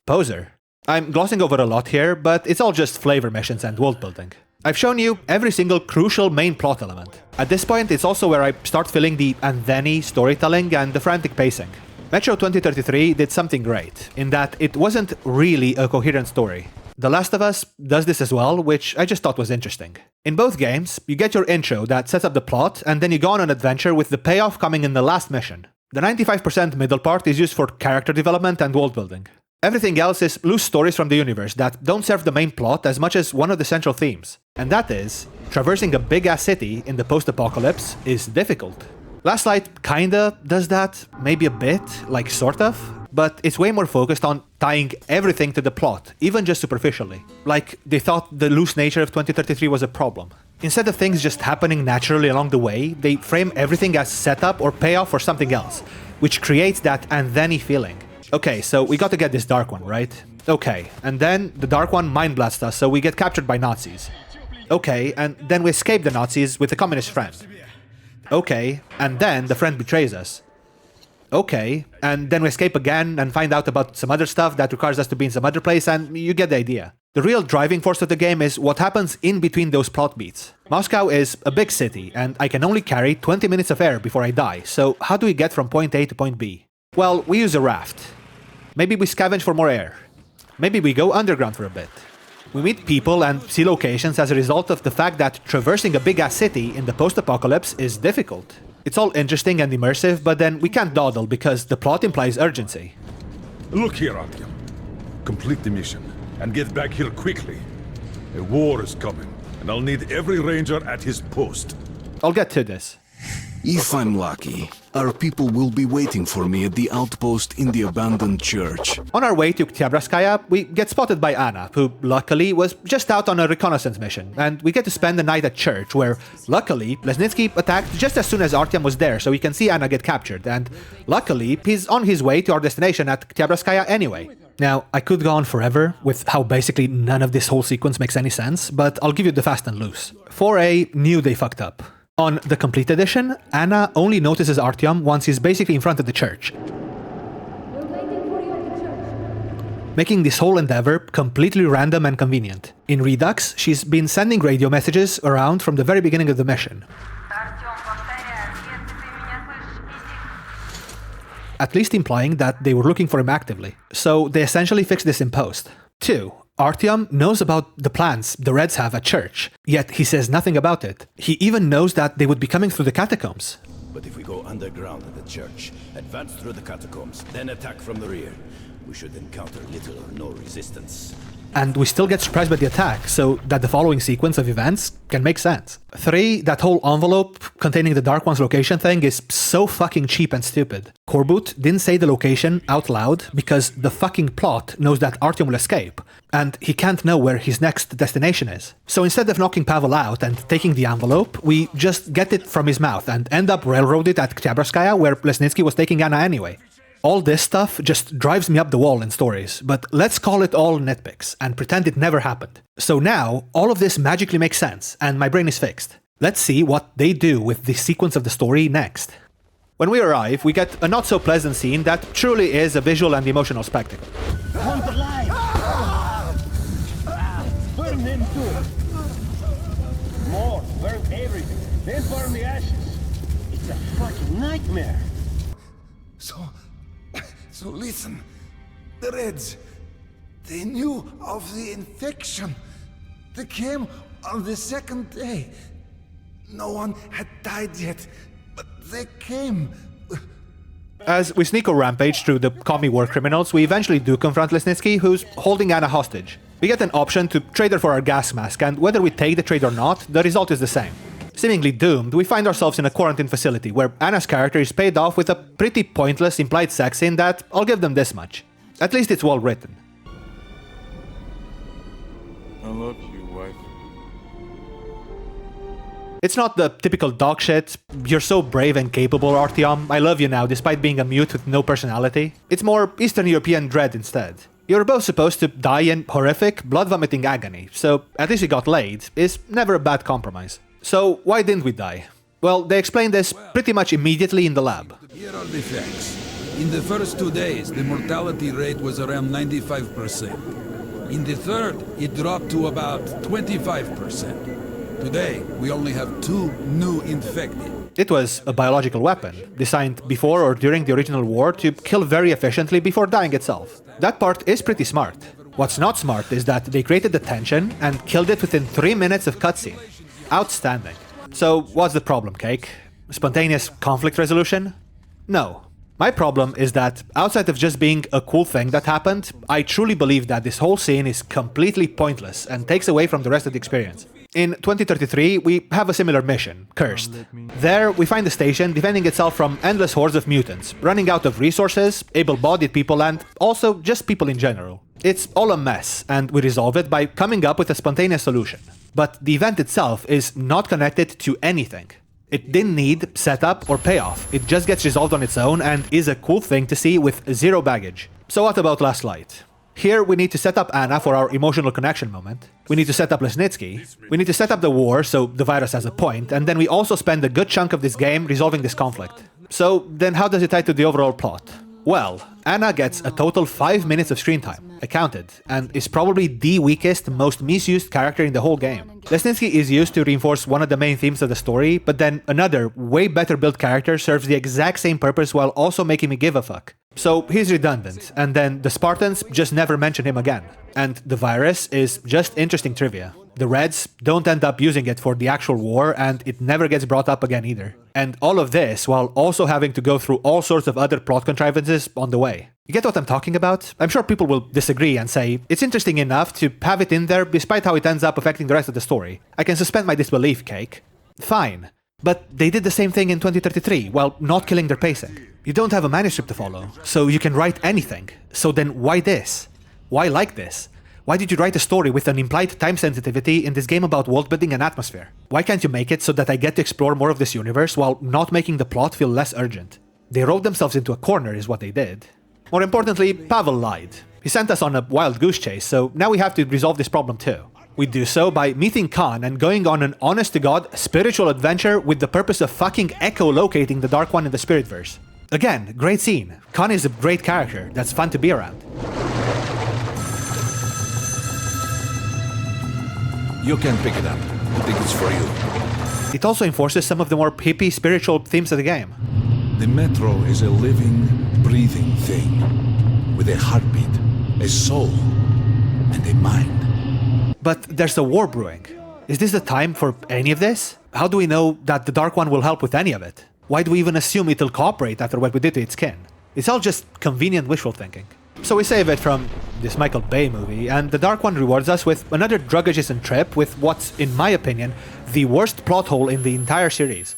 Poser. I'm glossing over a lot here, but it's all just flavor missions and world building. I've shown you every single crucial main plot element. At this point, it's also where I start feeling the and then-y storytelling and the frantic pacing. Metro 2033 did something great, in that it wasn't really a coherent story. The Last of Us does this as well, which I just thought was interesting. In both games, you get your intro that sets up the plot, and then you go on an adventure with the payoff coming in the last mission. The 95% middle part is used for character development and world building. Everything else is loose stories from the universe that don't serve the main plot as much as one of the central themes. And that is, traversing a big-ass city in the post-apocalypse is difficult. Last Light kinda does that, maybe a bit, like sort of, but it's way more focused on tying everything to the plot, even just superficially. Like, they thought the loose nature of 2033 was a problem. Instead of things just happening naturally along the way, they frame everything as setup or payoff for something else, which creates that and then-y feeling. Okay, so we got to get this Dark One, right? Okay, and then the Dark One mind blasts us, so we get captured by Nazis. Okay, and then we escape the Nazis with a communist friend. Okay, and then the friend betrays us. Okay, and then we escape again and find out about some other stuff that requires us to be in some other place, and you get the idea. The real driving force of the game is what happens in between those plot beats. Moscow is a big city, and I can only carry 20 minutes of air before I die, so how do we get from point A to point B? Well, we use a raft. Maybe we scavenge for more air. Maybe we go underground for a bit. We meet people and see locations as a result of the fact that traversing a big-ass city in the post-apocalypse is difficult. It's all interesting and immersive, but then we can't dawdle because the plot implies urgency. Look here, Artyom. Complete the mission and get back here quickly. A war is coming, and I'll need every ranger at his post. I'll get to this. If I'm lucky, our people will be waiting for me at the outpost in the abandoned church. On our way to Tyabraskaya, we get spotted by Anna, who luckily was just out on a reconnaissance mission, and we get to spend the night at church, where, luckily, Lesnitsky attacked just as soon as Artyom was there, so we can see Anna get captured, and luckily, he's on his way to our destination at Tyabraskaya anyway. Now, I could go on forever with how basically none of this whole sequence makes any sense, but I'll give you the fast and loose. 4A knew they fucked up. On the Complete Edition, Anna only notices Artyom once he's basically in front of the church, making this whole endeavor completely random and convenient. In Redux, she's been sending radio messages around from the very beginning of the mission, at least implying that they were looking for him actively. So they essentially fixed this in post. 2. Artyom knows about the plans the Reds have at church, yet he says nothing about it. He even knows that they would be coming through the catacombs. But if we go underground at the church, advance through the catacombs, then attack from the rear, we should encounter little or no resistance. and we still get surprised by the attack, so that the following sequence of events can make sense. 3, that whole envelope containing the Dark One's location thing is so fucking cheap and stupid. Corboot didn't say the location out loud because the fucking plot knows that Artyom will escape, and he can't know where his next destination is. So instead of knocking Pavel out and taking the envelope, we just get it from his mouth and end up railroaded at Ktyabrskaya, where Lesnitsky was taking Anna anyway. All this stuff just drives me up the wall in stories, but let's call it all nitpicks and pretend it never happened. So now, all of this magically makes sense, and my brain is fixed. Let's see what they do with the sequence of the story next. When we arrive, we get a not-so-pleasant scene that truly is a visual and emotional spectacle. Burn them too. More, burn everything, then burn the ashes. It's a fucking nightmare. So listen, the Reds, they knew of the infection. They came on the second day. No one had died yet, but they came. As we sneak a rampage through the commie war criminals, we eventually do confront Lesnitsky, who's holding Anna hostage. We get an option to trade her for our gas mask, and whether we take the trade or not, the result is the same. Seemingly doomed, we find ourselves in a quarantine facility where Anna's character is paid off with a pretty pointless implied sex scene that I'll give them this much. At least it's well written. I love you, wife. It's not the typical dog shit, you're so brave and capable, Artyom, I love you now despite being a mute with no personality. It's more Eastern European dread instead. You're both supposed to die in horrific, blood-vomiting agony, so at least you got laid is never a bad compromise. So why didn't we die? Well, they explained this pretty much immediately in the lab. Here are the facts. In the first 2 days, the mortality rate was around 95%. In the third, it dropped to about 25%. Today, we only have 2 new infected. It was a biological weapon, designed before or during the original war to kill very efficiently before dying itself. That part is pretty smart. What's not smart is that they created the tension and killed it within 3 minutes of cutscene. Outstanding. So what's the problem, Cake? Spontaneous conflict resolution? No. My problem is that, outside of just being a cool thing that happened, I truly believe that this whole scene is completely pointless and takes away from the rest of the experience. In 2033, we have a similar mission, Cursed. There, we find the station defending itself from endless hordes of mutants, running out of resources, able-bodied people, and also just people in general. It's all a mess, and we resolve it by coming up with a spontaneous solution. But the event itself is not connected to anything. It didn't need setup or payoff, it just gets resolved on its own and is a cool thing to see with zero baggage. So what about Last Light? Here we need to set up Anna for our emotional connection moment, we need to set up Lesnitsky, we need to set up the war so the virus has a point, and then we also spend a good chunk of this game resolving this conflict. So then how does it tie to the overall plot? Well, Anna gets a total 5 minutes of screen time, I counted, and is probably the weakest, most misused character in the whole game. Lesnitsky is used to reinforce one of the main themes of the story, but then another, way better built character serves the exact same purpose while also making me give a fuck. So he's redundant, and then the Spartans just never mention him again. And the virus is just interesting trivia. The Reds don't end up using it for the actual war, and it never gets brought up again either. And all of this while also having to go through all sorts of other plot contrivances on the way. You get what I'm talking about? I'm sure people will disagree and say, it's interesting enough to have it in there despite how it ends up affecting the rest of the story. I can suspend my disbelief, Cake. Fine. But they did the same thing in 2033, while not killing their pacing. You don't have a manuscript to follow, so you can write anything. So then why this? Why like this? Why did you write a story with an implied time sensitivity in this game about world building and atmosphere? Why can't you make it so that I get to explore more of this universe while not making the plot feel less urgent? They wrote themselves into a corner is what they did. More importantly, Pavel lied. He sent us on a wild goose chase, so now we have to resolve this problem too. We do so by meeting Khan and going on an honest-to-God spiritual adventure with the purpose of fucking echolocating the Dark One in the Spiritverse. Again, great scene. Khan is a great character that's fun to be around. You can pick it up. I think it's for you. It also enforces some of the more hippie spiritual themes of the game. The Metro is a living, breathing thing with a heartbeat, a soul, and a mind. But there's a war brewing. Is this the time for any of this? How do we know that the Dark One will help with any of it? Why do we even assume it'll cooperate after what we did to its kin? It's all just convenient wishful thinking. So we save it from this Michael Bay movie, and the Dark One rewards us with another drug-adjacent trip with what's, in my opinion, the worst plot hole in the entire series.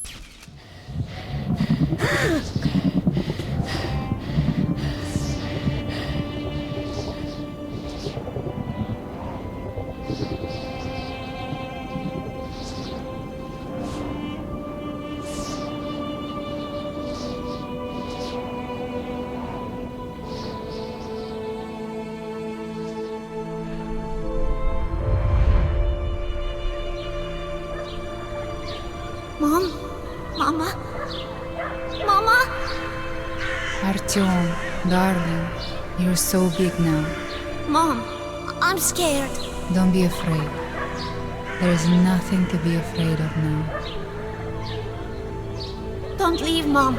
Mom? Mama? Mama? Artyom, darling, you're so big now. Mom, I'm scared. Don't be afraid. There is nothing to be afraid of now. Don't leave, Mom.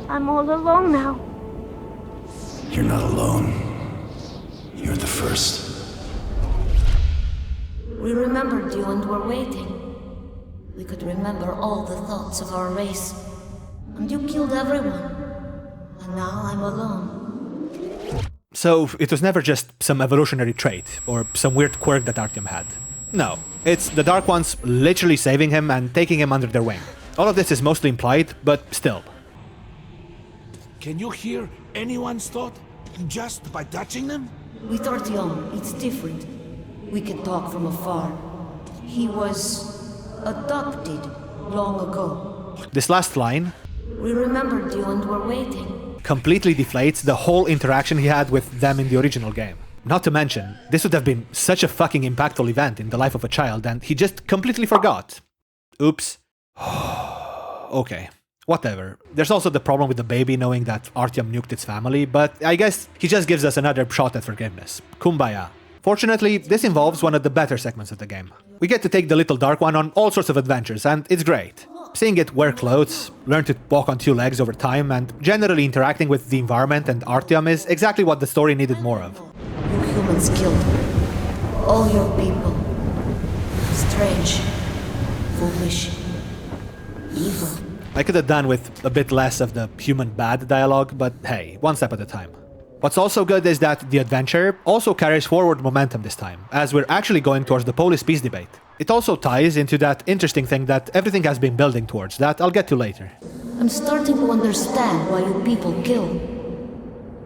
I'm all alone now. You're not alone. You're the first. We remembered you and were waiting. We could remember all the thoughts of our race. And you killed everyone. And now I'm alone. So it was never just some evolutionary trait, or some weird quirk that Artyom had. No, it's the Dark Ones literally saving him and taking him under their wing. All of this is mostly implied, but still. Can you hear anyone's thought just by touching them? With Artyom, it's different. We can talk from afar. He was adopted long ago. This last line, we remembered you and were waiting, completely deflates the whole interaction he had with them in the original game. Not to mention, this would have been such a fucking impactful event in the life of a child, and he just completely forgot. Oops. Okay, whatever. There's also the problem with the baby knowing that Artyom nuked its family, but I guess he just gives us another shot at forgiveness. Kumbaya. Fortunately, this involves one of the better segments of the game. We get to take the little Dark One on all sorts of adventures, and it's great. Seeing it wear clothes, learn to walk on two legs over time, and generally interacting with the environment and Artyom is exactly what the story needed more of. You humans killed all your people. Strange, foolish, evil. I could have done with a bit less of the human bad dialogue, but hey, one step at a time. What's also good is that the adventure also carries forward momentum this time, as we're actually going towards the Polish peace debate. It also ties into that interesting thing that everything has been building towards, that I'll get to later. I'm starting to understand why you people kill.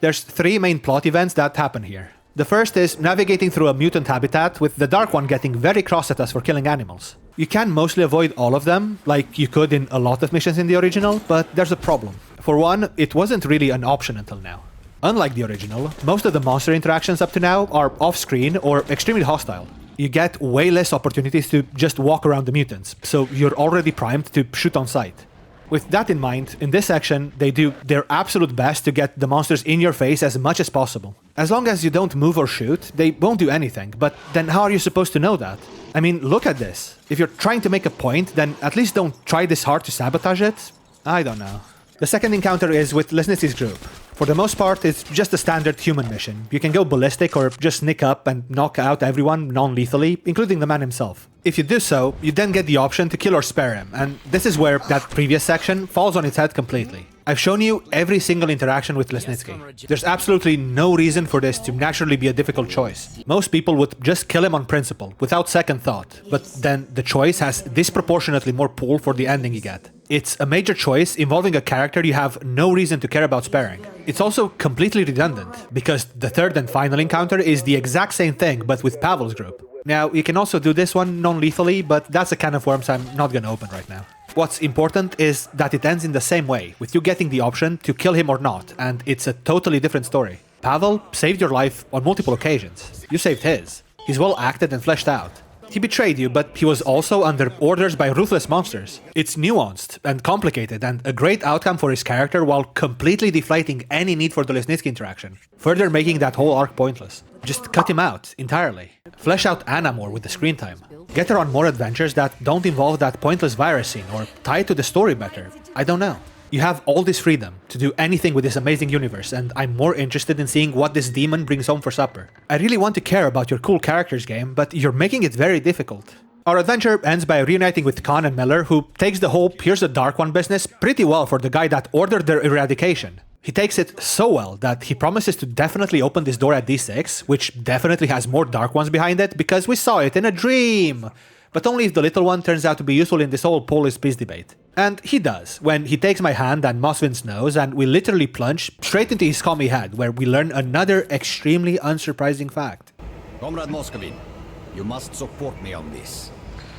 There's three main plot events that happen here. The first is navigating through a mutant habitat with the Dark One getting very cross at us for killing animals. You can mostly avoid all of them, like you could in a lot of missions in the original, but there's a problem. For one, it wasn't really an option until now. Unlike the original, most of the monster interactions up to now are off-screen or extremely hostile. You get way less opportunities to just walk around the mutants, so you're already primed to shoot on sight. With that in mind, in this section, they do their absolute best to get the monsters in your face as much as possible. As long as you don't move or shoot, they won't do anything, but then how are you supposed to know that? I mean, look at this. If you're trying to make a point, then at least don't try this hard to sabotage it. I don't know. The second encounter is with Lesnitsky's group. For the most part, it's just a standard human mission. You can go ballistic or just sneak up and knock out everyone non-lethally, including the man himself. If you do so, you then get the option to kill or spare him, and this is where that previous section falls on its head completely. I've shown you every single interaction with Lesnitsky. There's absolutely no reason for this to naturally be a difficult choice. Most people would just kill him on principle, without second thought, but then the choice has disproportionately more pull for the ending you get. It's a major choice involving a character you have no reason to care about sparing. It's also completely redundant, because the third and final encounter is the exact same thing, but with Pavel's group. Now, you can also do this one non-lethally, but that's a can of worms I'm not gonna open right now. What's important is that it ends in the same way, with you getting the option to kill him or not, and it's a totally different story. Pavel saved your life on multiple occasions. You saved his. He's well acted and fleshed out. He betrayed you, but he was also under orders by ruthless monsters. It's nuanced and complicated and a great outcome for his character while completely deflating any need for the Lesnitsky interaction, further making that whole arc pointless. Just cut him out entirely. Flesh out Anna more with the screen time. Get her on more adventures that don't involve that pointless virus scene or tie it to the story better. I don't know. You have all this freedom to do anything with this amazing universe, and I'm more interested in seeing what this demon brings home for supper. I really want to care about your cool characters game, but you're making it very difficult. Our adventure ends by reuniting with Khan and Miller, who takes the whole "here's the Dark One" business pretty well for the guy that ordered their eradication. He takes it so well that he promises to definitely open this door at D6, which definitely has more Dark Ones behind it, because we saw it in a dream! But only if the little one turns out to be useful in this whole Polish peace debate. And he does, when he takes my hand and Mosvin's nose, and we literally plunge straight into his commie head, where we learn another extremely unsurprising fact. Comrade Moscovin, you must support me on this.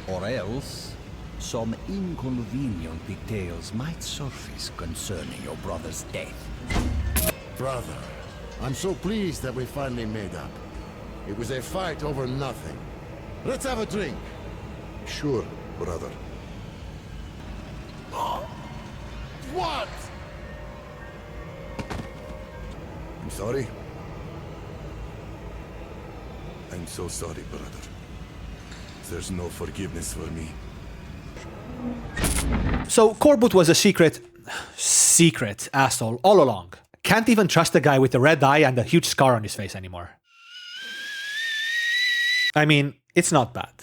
Or else, some inconvenient details might surface concerning your brother's death. Brother, I'm so pleased that we finally made up. It was a fight over nothing. Let's have a drink. Sure, brother. What? I'm sorry. I'm so sorry, brother. There's no forgiveness for me. So Corboot was a secret asshole all along. Can't even trust a guy with a red eye and a huge scar on his face anymore. I mean, it's not bad.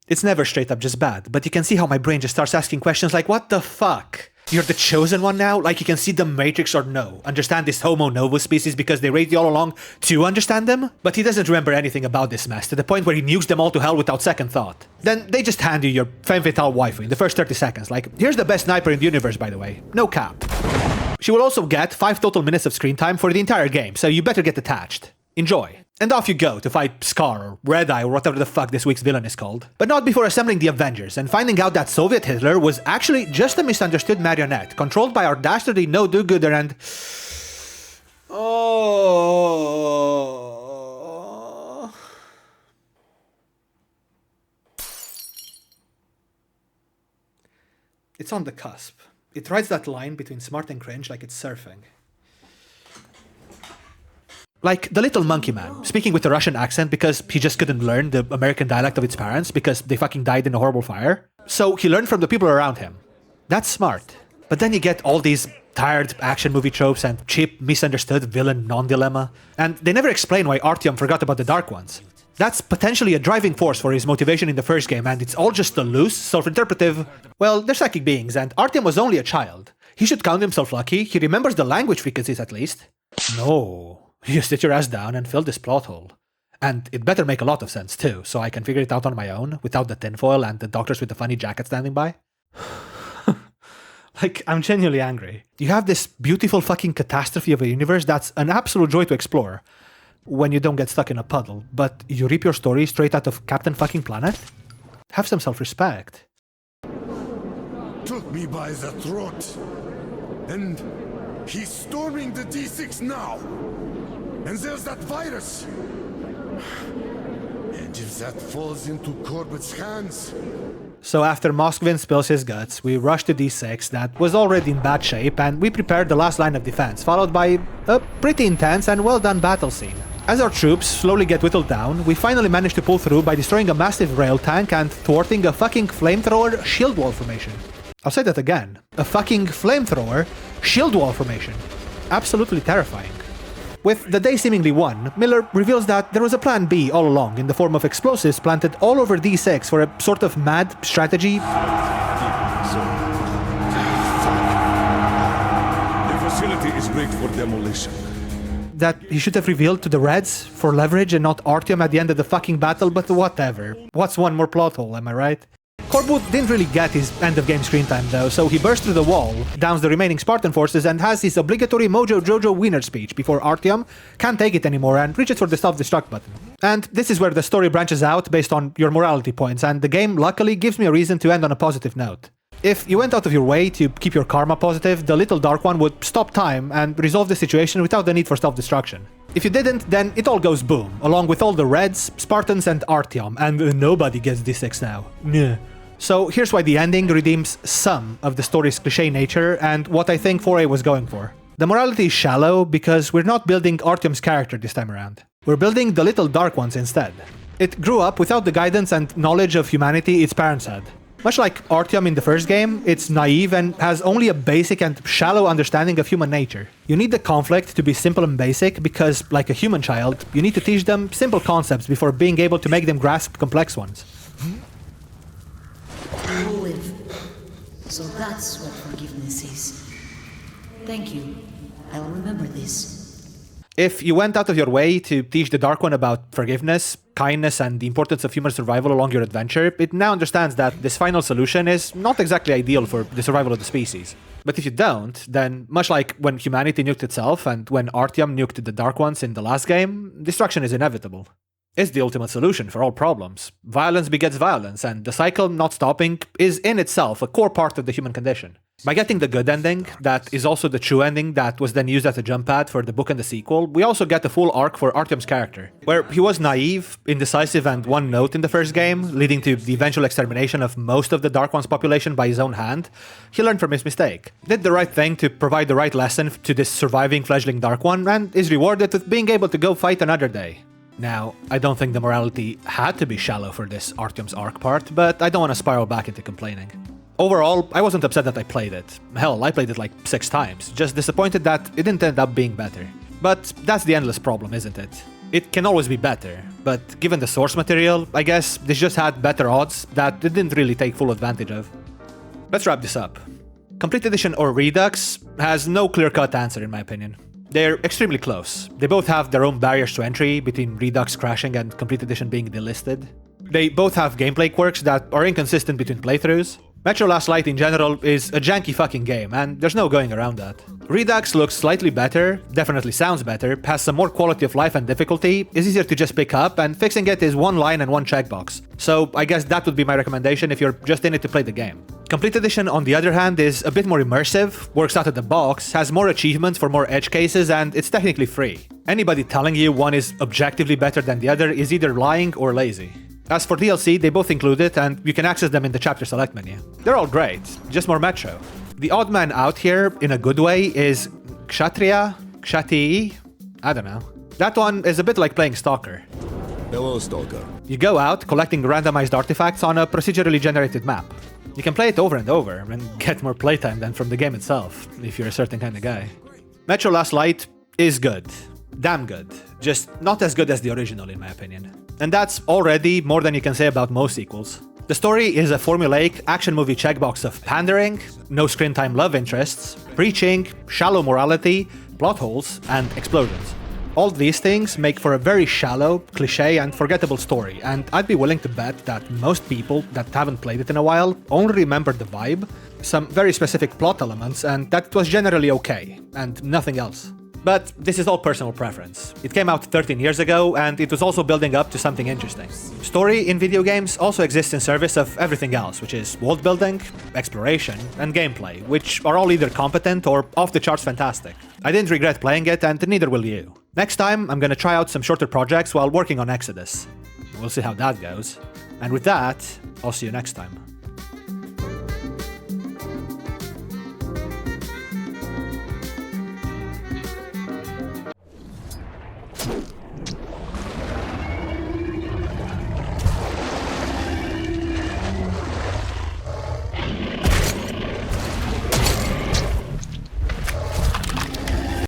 It's never straight up just bad, but you can see how my brain just starts asking questions like, what the fuck? You're the chosen one now? Like you can see the Matrix or no? Understand this Homo novus species because they raised you all along to understand them? But he doesn't remember anything about this mess, to the point where he nukes them all to hell without second thought. Then they just hand you your femme fatale waifu in the first 30 seconds, like, here's the best sniper in the universe, by the way. No cap. She will also get 5 total minutes of screen time for the entire game, so you better get attached. Enjoy. And off you go to fight Scar or Red Eye or whatever the fuck this week's villain is called. But not before assembling the Avengers and finding out that Soviet Hitler was actually just a misunderstood marionette, controlled by our dastardly no-do-gooder and... Oh... It's on the cusp. It rides that line between smart and cringe like it's surfing. Like the little monkey man, speaking with a Russian accent because he just couldn't learn the American dialect of its parents because they fucking died in a horrible fire. So he learned from the people around him. That's smart. But then you get all these tired action movie tropes and cheap, misunderstood villain non-dilemma. And they never explain why Artyom forgot about the Dark Ones. That's potentially a driving force for his motivation in the first game, and it's all just a loose, self-interpretive... Well, they're psychic beings, and Artyom was only a child. He should count himself lucky. He remembers the language frequencies at least. No. You sit your ass down and fill this plot hole. And it better make a lot of sense too, so I can figure it out on my own, without the tinfoil and the doctors with the funny jacket standing by. Like, I'm genuinely angry. You have this beautiful fucking catastrophe of a universe that's an absolute joy to explore, when you don't get stuck in a puddle, but you reap your story straight out of Captain fucking Planet? Have some self-respect. Took me by the throat. And he's storming the D6 now. And there's that virus. And if that falls into Corbett's hands... So after Moskvin spills his guts, we rush to D6 that was already in bad shape, and we prepared the last line of defense, followed by a pretty intense and well-done battle scene. As our troops slowly get whittled down, we finally manage to pull through by destroying a massive rail tank and thwarting a fucking flamethrower shield wall formation. I'll say that again. A fucking flamethrower shield wall formation. Absolutely terrifying. With the day seemingly won, Miller reveals that there was a plan B all along in the form of explosives planted all over D6 for a sort of mad strategy. The facility is great for demolition. That he should have revealed to the Reds for leverage and not Artyom at the end of the fucking battle, but whatever. What's one more plot hole, am I right? Corboot didn't really get his end-of-game screen time though, so he bursts through the wall, downs the remaining Spartan forces, and has his obligatory Mojo Jojo Wiener speech before Artyom can't take it anymore and reaches for the self-destruct button. And this is where the story branches out based on your morality points, and the game luckily gives me a reason to end on a positive note. If you went out of your way to keep your karma positive, the little Dark One would stop time and resolve the situation without the need for self-destruction. If you didn't, then it all goes boom, along with all the Reds, Spartans, and Artyom, and nobody gets D6 now. Nyeh. So here's why the ending redeems some of the story's cliché nature and what I think 4A was going for. The morality is shallow because we're not building Artyom's character this time around. We're building the little Dark Ones instead. It grew up without the guidance and knowledge of humanity its parents had. Much like Artyom in the first game, it's naive and has only a basic and shallow understanding of human nature. You need the conflict to be simple and basic because, like a human child, you need to teach them simple concepts before being able to make them grasp complex ones. So that's what forgiveness is. Thank you. I'll remember this. If you went out of your way to teach the Dark One about forgiveness, kindness, and the importance of human survival along your adventure, it now understands that this final solution is not exactly ideal for the survival of the species. But if you don't, then much like when humanity nuked itself and when Artyom nuked the Dark Ones in the last game, destruction is inevitable. It's the ultimate solution for all problems. Violence begets violence, and the cycle not stopping is in itself a core part of the human condition. By getting the good ending, that is also the true ending that was then used as a jump pad for the book and the sequel, we also get a full arc for Artyom's character, where he was naive, indecisive, and one-note in the first game, leading to the eventual extermination of most of the Dark One's population by his own hand. He learned from his mistake, did the right thing to provide the right lesson to this surviving fledgling Dark One, and is rewarded with being able to go fight another day. Now, I don't think the morality had to be shallow for this Artyom's arc part, but I don't want to spiral back into complaining. Overall, I wasn't upset that I played it. Hell, I played it like 6 times, just disappointed that it didn't end up being better. But that's the endless problem, isn't it? It can always be better, but given the source material, I guess this just had better odds that it didn't really take full advantage of. Let's wrap this up. Complete Edition or Redux has no clear-cut answer in my opinion. They're extremely close. They both have their own barriers to entry, between Redux crashing and Complete Edition being delisted. They both have gameplay quirks that are inconsistent between playthroughs. Metro Last Light in general is a janky fucking game, and there's no going around that. Redux looks slightly better, definitely sounds better, has some more quality of life and difficulty, is easier to just pick up, and fixing it is one line and one checkbox. So I guess that would be my recommendation if you're just in it to play the game. Complete Edition, on the other hand, is a bit more immersive, works out of the box, has more achievements for more edge cases, and it's technically free. Anybody telling you one is objectively better than the other is either lying or lazy. As for DLC, they both include it, and you can access them in the chapter select menu. They're all great, just more Metro. The odd man out here, in a good way, is Kshatriya? Kshatii? I don't know. That one is a bit like playing Stalker. Hello, Stalker. You go out collecting randomized artifacts on a procedurally generated map. You can play it over and over, and get more playtime than from the game itself, if you're a certain kind of guy. Metro Last Light is good. Damn good. Just not as good as the original, in my opinion. And that's already more than you can say about most sequels. The story is a formulaic action movie checkbox of pandering, no screen time love interests, preaching, shallow morality, plot holes, and explosions. All these things make for a very shallow, cliché, and forgettable story, and I'd be willing to bet that most people that haven't played it in a while only remember the vibe, some very specific plot elements, and that it was generally okay, and nothing else. But this is all personal preference. It came out 13 years ago, and it was also building up to something interesting. Story in video games also exists in service of everything else, which is world building, exploration, and gameplay, which are all either competent or off the charts fantastic. I didn't regret playing it, and neither will you. Next time, I'm gonna try out some shorter projects while working on Exodus. We'll see how that goes. And with that, I'll see you next time.